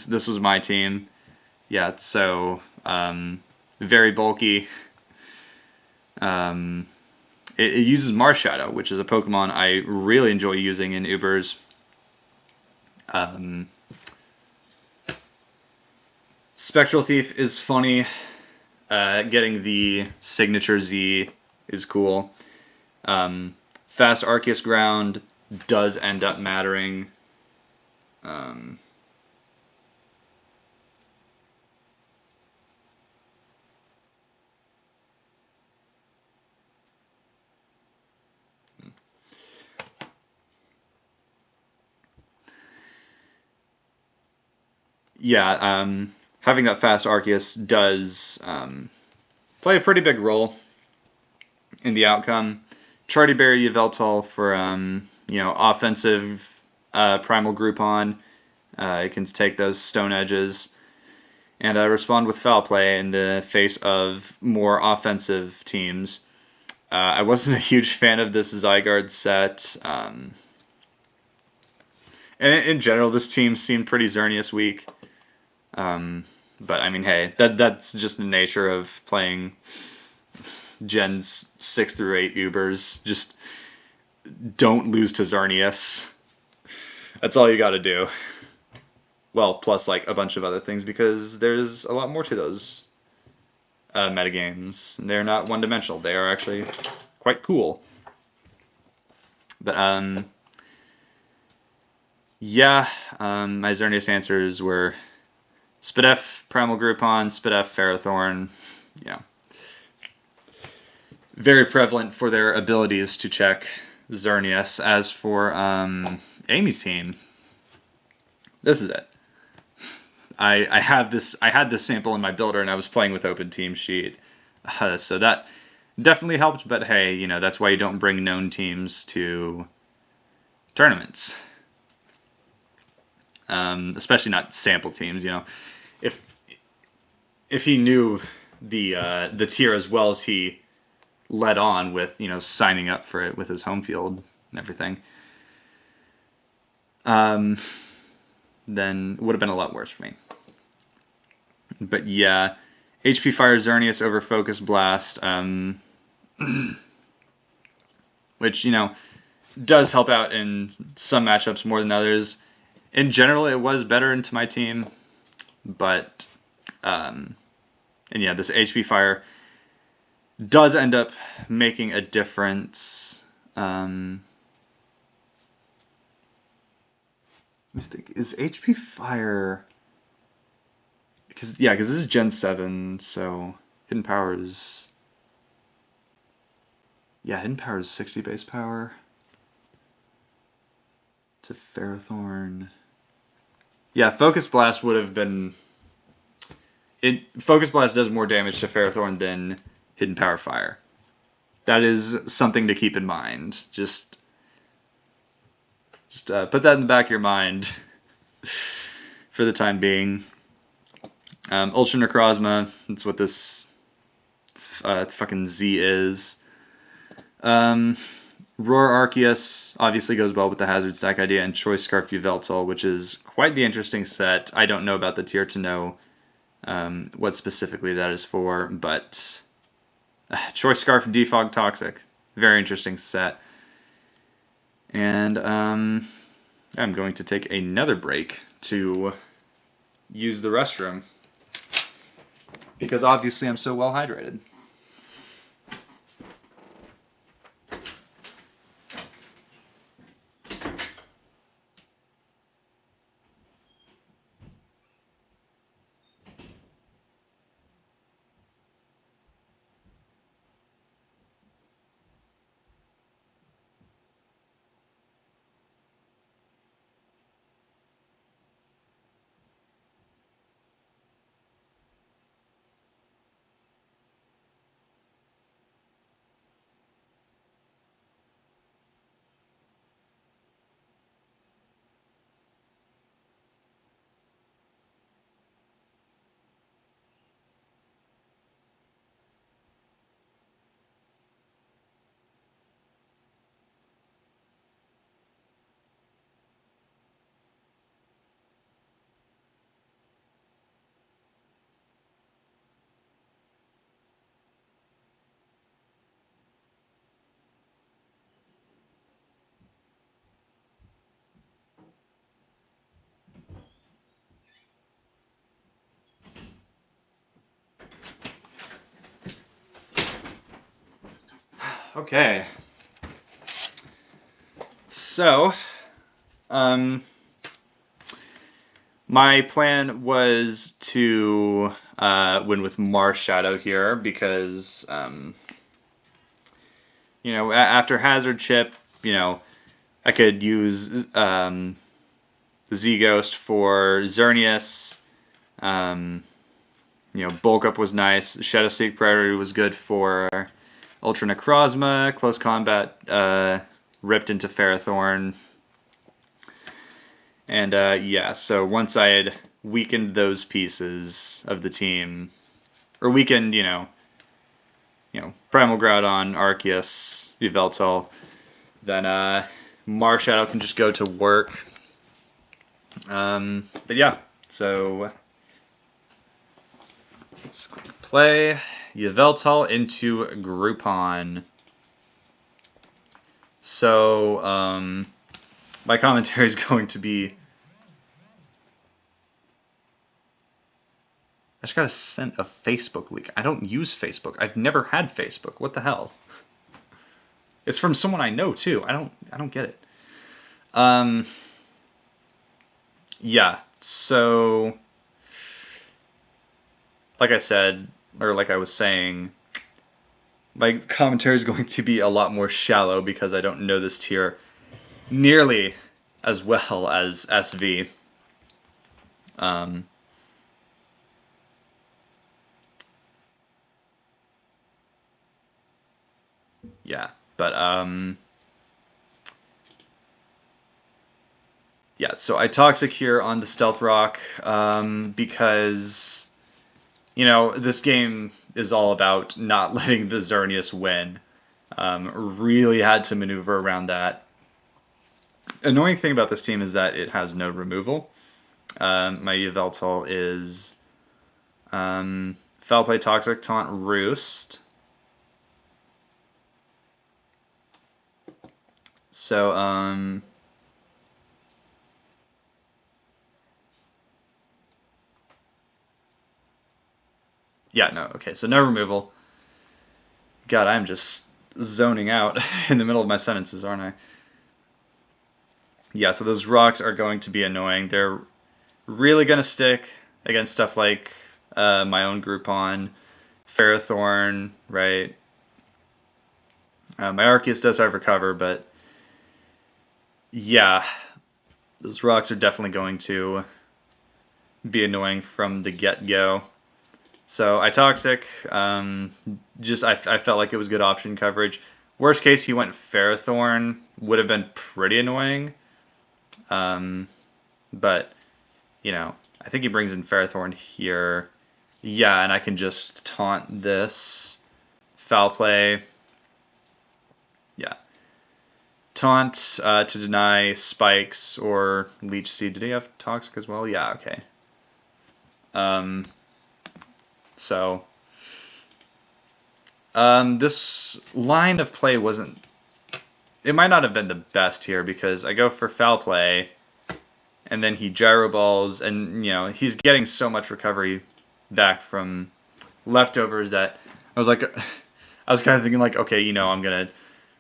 this was my team. Yeah, so very bulky. It uses Marshadow, which is a Pokemon I really enjoy using in Ubers. Um, Spectral Thief is funny. Getting the signature Z is cool. Fast Arceus Ground does end up mattering. Um, yeah, having that fast Arceus does play a pretty big role in the outcome. Charty Berry Yveltal for offensive Primal Groupon. It can take those stone edges and respond with foul play in the face of more offensive teams. I wasn't a huge fan of this Zygarde set. And in general, this team seemed pretty Xerneas weak. But I mean, hey, that's just the nature of playing Gens 6 through 8 Ubers. Just don't lose to Xerneas. That's all you got to do. Well, plus like a bunch of other things, because there's a lot more to those metagames. They're not one-dimensional. They are actually quite cool. But yeah, my Xerneas answers were Spadef, Primal Groupon, Spadef, Ferrothorn. Yeah, very prevalent for their abilities to check Xerneas. As for Amy's team, this is it. I have this. I had this sample in my builder, and I was playing with Open Team Sheet, so that definitely helped. But hey, that's why you don't bring known teams to tournaments, especially not sample teams. If he knew the tier as well as he led on with, signing up for it with his Homefield and everything, then it would have been a lot worse for me. But yeah, HP Fire Xerneas over Focus Blast, which, does help out in some matchups more than others. In general, it was better into my team, but, and yeah, this HP Fire does end up making a difference. Let me think, is HP Fire... Because this is Gen 7, so Hidden Power is... Yeah, Hidden Power is 60 base power. To Ferrothorn. Yeah, Focus Blast would have been... Focus Blast does more damage to Ferrothorn than Hidden Power Fire. That is something to keep in mind. Just put that in the back of your mind for the time being. Ultra Necrozma, that's what this fucking Z is. Roar Arceus obviously goes well with the Hazard Stack idea, and Choice Scarf Yveltal, which is quite the interesting set. I don't know about the tier to know what specifically that is for, but Choice Scarf Defog Toxic, very interesting set. And I'm going to take another break to use the restroom, because obviously I'm so well hydrated. Okay. So, my plan was to win with Mars Shadow here because, after Hazard Chip, I could use Z-Ghost for Xerneas. Bulk Up was nice. Shadow Seek Priority was good for Ultra Necrozma. Close Combat ripped into Ferrothorn. And so once I had weakened those pieces of the team, or weakened, Primal Groudon, Arceus, Yveltal, then Marshadow can just go to work. But yeah, so let's click play. Yveltal into Groupon. So my commentary is going to be. I just got sent a Facebook leak. I don't use Facebook. I've never had Facebook. What the hell? It's from someone I know too. I don't get it. Yeah. So like I said, or like I was saying, my commentary is going to be a lot more shallow because I don't know this tier nearly as well as SV. Yeah, but yeah, so I Toxic here on the Stealth Rock because, this game is all about not letting the Xerneas win. Really had to maneuver around that. Annoying thing about this team is that it has no removal. My Yveltal is Foul Play, Toxic, Taunt, Roost. So, yeah, no, okay, so no removal. God, I'm just zoning out in the middle of my sentences, aren't I? Yeah, so those rocks are going to be annoying. They're really going to stick against stuff like my own Groupon, Ferrothorn, right? My Arceus does have Recover, but yeah, those rocks are definitely going to be annoying from the get-go. So I Toxic, I felt like it was good option coverage. Worst case, he went Ferrothorn, would have been pretty annoying. But, I think he brings in Ferrothorn here. Yeah, and I can just taunt this. Foul Play. Yeah. Taunt to deny Spikes or Leech Seed. Did he have Toxic as well? Yeah, okay. So, this line of play wasn't. It might not have been the best here because I go for Foul Play, and then he Gyro Balls, and he's getting so much recovery back from leftovers that I was like, I was kind of thinking like, okay, I'm gonna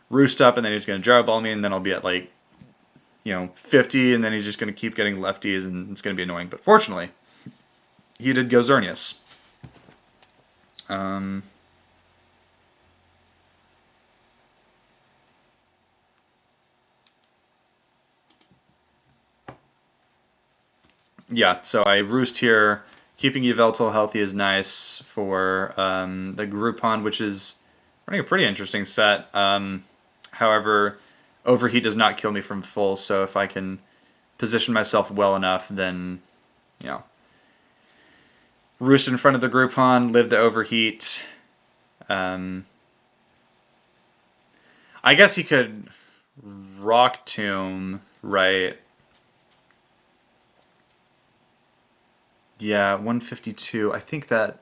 Roost up, and then he's gonna Gyro Ball me, and then I'll be at like 50, and then he's just gonna keep getting lefties, and it's gonna be annoying. But fortunately, he did go Xerneas. Yeah, so I Roost here. Keeping Yveltal healthy is nice for the Groupon, which is running a pretty interesting set. However, Overheat does not kill me from full, so if I can position myself well enough, then, Roost in front of the Groupon, live the Overheat. I guess he could Rock Tomb, right? Yeah, 152. I think that.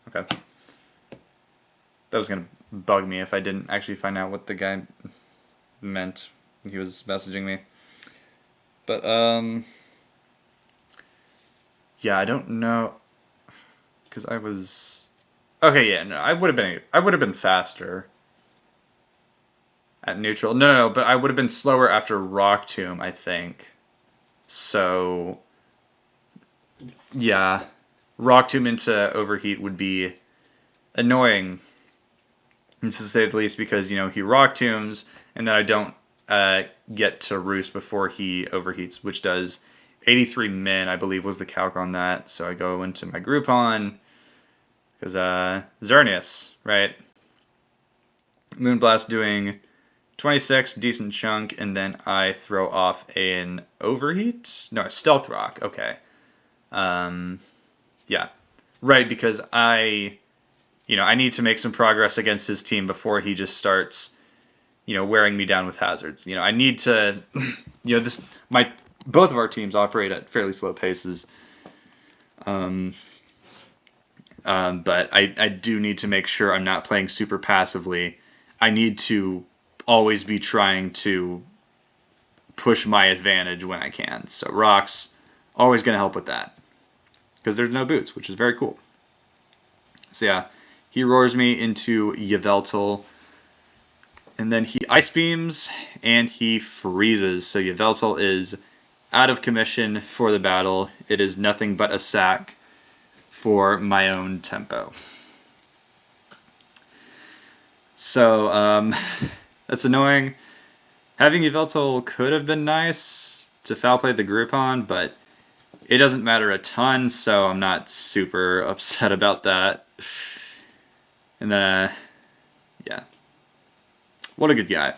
Okay. That was gonna bug me if I didn't actually find out what the guy meant when he was messaging me. But yeah, I don't know, because I was okay. Yeah, no, I would have been faster at neutral. No, but I would have been slower after Rock Tomb, I think. So yeah, Rock Tomb into Overheat would be annoying, to say the least, because he Rock Tombs, and then I don't get to Roost before he overheats, which does 83 min, I believe, was the calc on that. So I go into my Groupon, because Xerneas, right? Moonblast doing 26, decent chunk, and then I throw off an Overheat? No, a Stealth Rock, okay. Yeah, right, because I need to make some progress against his team before he just starts, wearing me down with hazards. I need to, both of our teams operate at fairly slow paces. But I do need to make sure I'm not playing super passively. I need to always be trying to push my advantage when I can. So Rock's always going to help with that, because there's no boots, which is very cool. So yeah, he roars me into Yveltal, and then he Ice Beams, and he freezes. So Yveltal is out of commission for the battle. It is nothing but a sack for my own tempo. So that's annoying. Having Yveltal could have been nice to foul play the Groupon, but it doesn't matter a ton, so I'm not super upset about that. And then, yeah. What a good guy.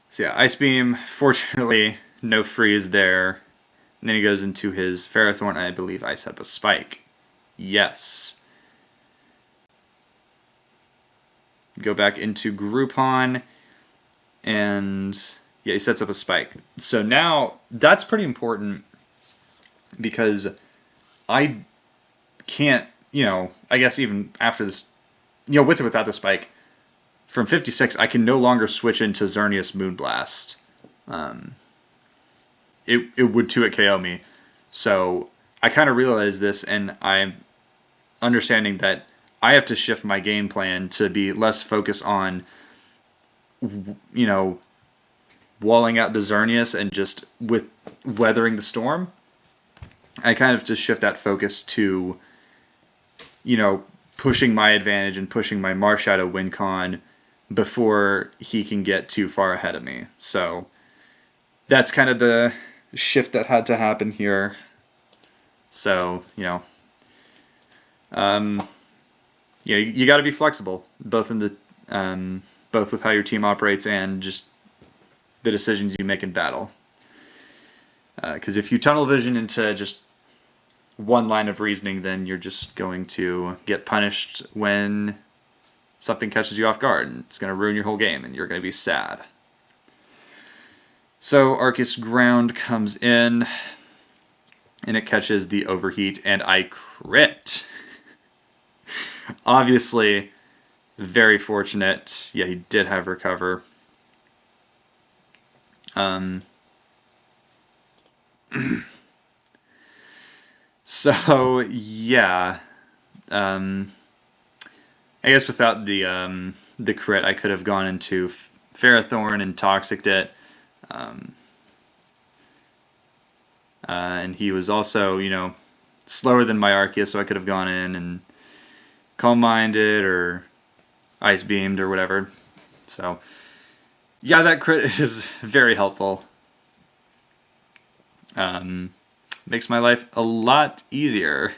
So yeah, Ice Beam, fortunately, no freeze there. And then he goes into his Ferrothorn, and I believe I set up a Spike. Yes. Go back into Groupon, and yeah, he sets up a Spike. So now, that's pretty important, because I can't, I guess even after this, with or without the Spike, from 56, I can no longer switch into Xerneas Moonblast. It would 2-hit KO me. So I kind of realized this, and I'm understanding that I have to shift my game plan to be less focused on, walling out the Xerneas and just with weathering the storm. I kind of just shift that focus to, pushing my advantage and pushing my Marshadow win con before he can get too far ahead of me. So that's kind of the shift that had to happen here. So, you got to be flexible, both in the both with how your team operates and just the decisions you make in battle. Because if you tunnel vision into just one line of reasoning, then you're just going to get punished when something catches you off guard, and it's going to ruin your whole game, and you're going to be sad. So Arceus Ground comes in, and it catches the Overheat, and I crit. Obviously, very fortunate. Yeah, he did have Recover. So yeah, I guess without the crit, I could have gone into Ferrothorn and Toxiced it. And he was also, slower than my Arceus, so I could have gone in and Calm Minded or Ice Beamed or whatever. So yeah, that crit is very helpful. Makes my life a lot easier.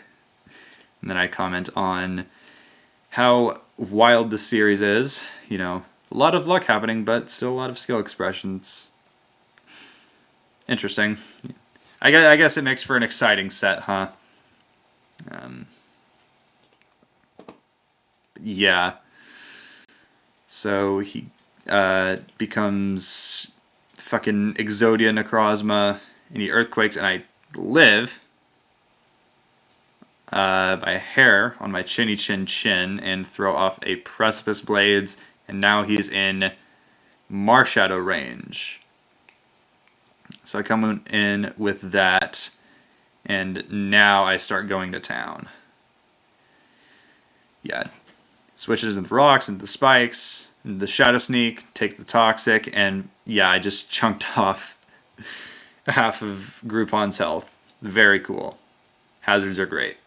And then I comment on how wild the series is. A lot of luck happening, but still a lot of skill expressions. Interesting. I guess it makes for an exciting set, huh? Yeah. So he becomes fucking Exodia Necrozma, and he Earthquakes, and I live. by a hair on my chinny chin chin and throw off a Precipice Blades, and now he's in Marshadow range. So I come in with that, and now I start going to town. Yeah, switches into the rocks, into the spikes, into the Shadow Sneak, takes the Toxic, and yeah, I just chunked off half of Groupon's health. Very cool. Hazards are great.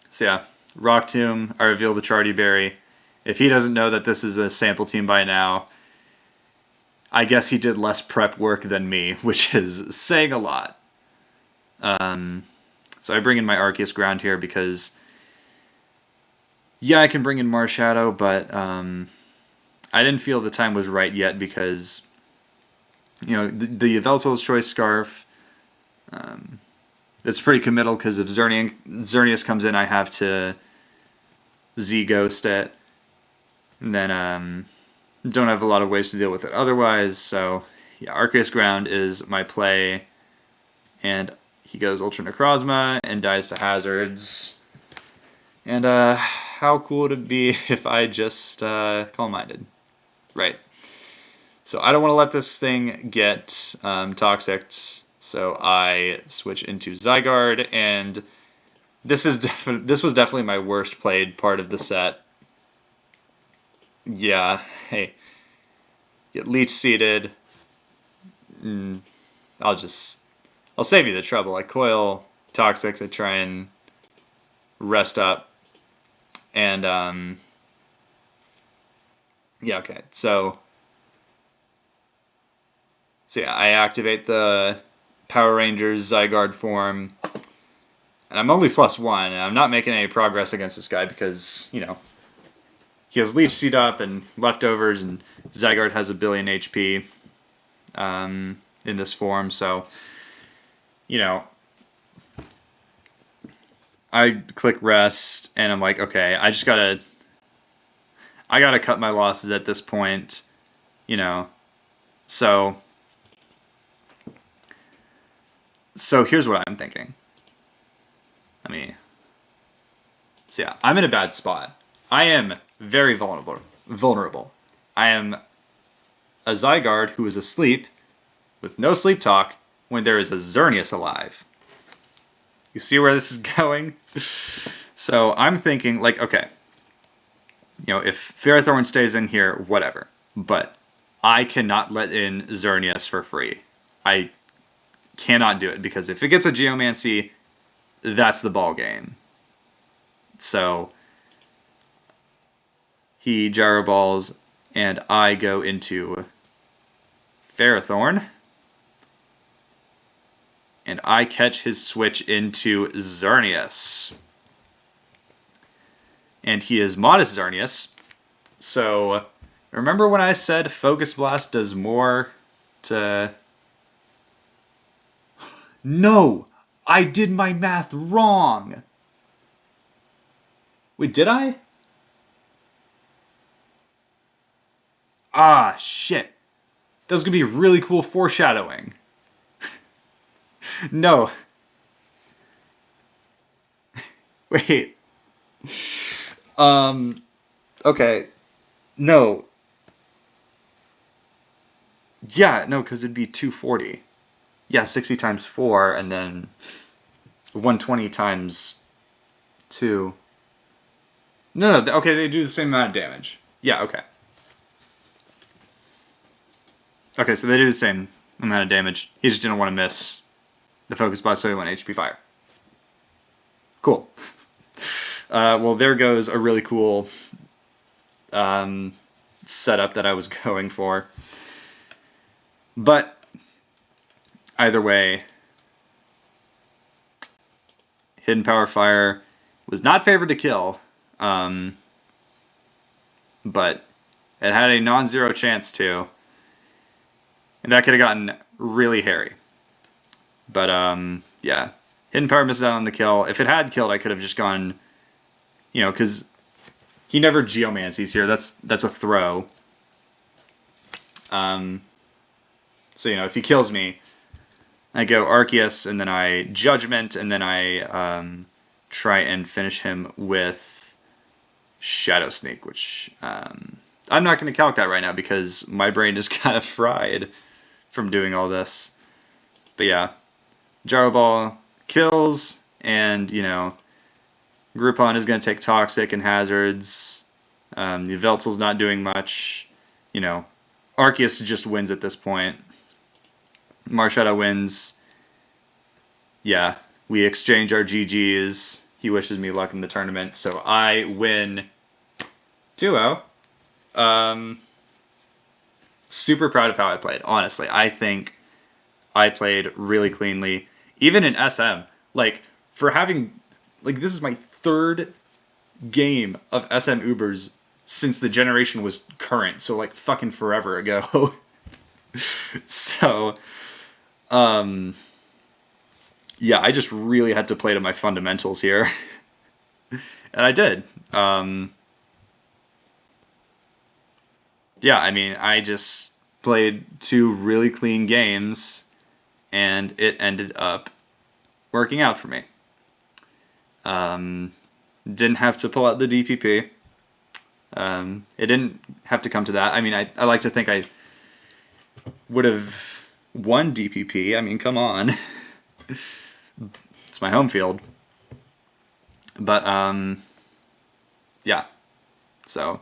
So yeah, Rock Tomb, I reveal the Chardy Berry. If he doesn't know that this is a sample team by now, I guess he did less prep work than me, which is saying a lot. So I bring in my Arceus Ground here because, yeah, I can bring in Marshadow, but I didn't feel the time was right yet because, you know, the Yveltal's Choice Scarf, it's pretty committal because if Xerneas comes in, I have to Z-Ghost it, and then don't have a lot of ways to deal with it otherwise, so yeah, Arceus Ground is my play, and he goes Ultra Necrozma and dies to Hazards. And how cool would it be if I just Calm Minded? Right. So I don't want to let this thing get toxic, so I switch into Zygarde, and this was definitely my worst played part of the set. Yeah, hey, get Leech Seeded. I'll save you the trouble. I coil Toxics, I try and rest up, and yeah, okay, so yeah, I activate the Power Rangers Zygarde form, and I'm only +1, and I'm not making any progress against this guy because, you know, he has Leech Seed up and leftovers, and Zygarde has 1 billion HP in this form, so, you know, I click rest, and I'm like, okay, I gotta cut my losses at this point, you know, so here's what I'm thinking. So yeah, I'm in a bad spot. I am very vulnerable. I am a Zygarde who is asleep with no sleep talk when there is a Xerneas alive. You see where this is going? So I'm thinking, like, okay, you know, if Ferrothorn stays in here, whatever. But I cannot let in Xerneas for free. I cannot do it, because if it gets a Geomancy, that's the ball game. So he Gyro Balls, and I go into Ferrothorn, and I catch his switch into Xerneas. And he is Modest Xerneas. So remember when I said Focus Blast does more to... No! I did my math wrong! Wait, did I? Ah, shit. That was going to be really cool foreshadowing. No. Wait. Okay. No. Yeah, no, because it'd be 240. Yeah, 60 times 4, and then 120 times 2. No, okay, they do the same amount of damage. Yeah, okay. Okay, so they do the same amount of damage. He just didn't want to miss the Focus Blast, so he went HP Fire. Cool. Well, there goes a really cool setup that I was going for. But either way, Hidden Power Fire was not favored to kill, but it had a non-zero chance to, and that could have gotten really hairy. But yeah, Hidden Power misses out on the kill. If it had killed, I could have just gone, you know, because he never Geomancies here. That's a throw. So, you know, if he kills me, I go Arceus, and then I Judgment, and then I try and finish him with Shadow Sneak, which I'm not going to calc that right now because my brain is kind of fried from doing all this. But yeah, Gyro Ball kills, and Groupon is going to take Toxic and Hazards. The Yveltal's not doing much. Arceus just wins at this point. Marshadow wins. Yeah, we exchange our GGs. He wishes me luck in the tournament, so I win 2-0. Super proud of how I played, honestly. I think I played really cleanly. Even in SM, for having, this is my third game of SM Ubers since the generation was current, so fucking forever ago. So, yeah, I just really had to play to my fundamentals here. And I did. Yeah, I mean, I just played 2 really clean games, and it ended up working out for me. Didn't have to pull out the DPP. It didn't have to come to that. I mean, I like to think I would have won DPP. I mean, come on. It's my home field. But, yeah. So,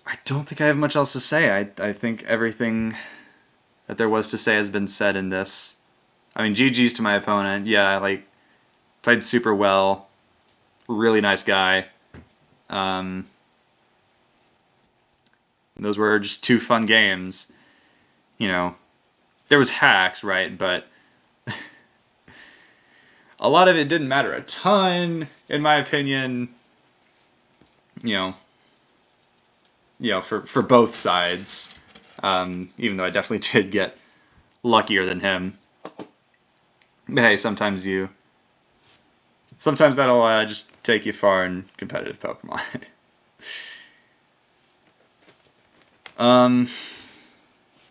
I don't think I have much else to say. I think everything that there was to say has been said in this. I mean, GG's to my opponent. Yeah, played super well. Really nice guy. Those were just 2 fun games. There was hacks, right? But a lot of it didn't matter a ton, in my opinion. For both sides. Even though I definitely did get luckier than him. But hey, sometimes that'll just take you far in competitive Pokemon.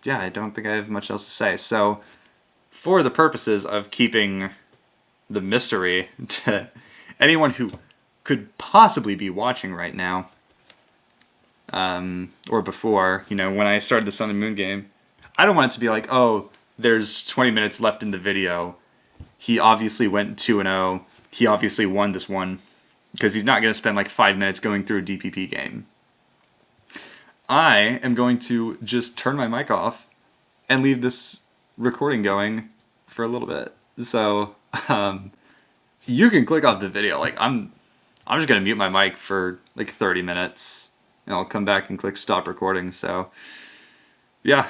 Yeah, I don't think I have much else to say. So, for the purposes of keeping the mystery to anyone who could possibly be watching right now, or before, when I started the Sun and Moon game, I don't want it to be like, oh, there's 20 minutes left in the video. He obviously went 2-0. He obviously won this one. Because he's not going to spend 5 minutes going through a DPP game. I am going to just turn my mic off and leave this recording going for a little bit. So, you can click off the video. I'm just going to mute my mic for 30 minutes. And I'll come back and click stop recording. So, yeah.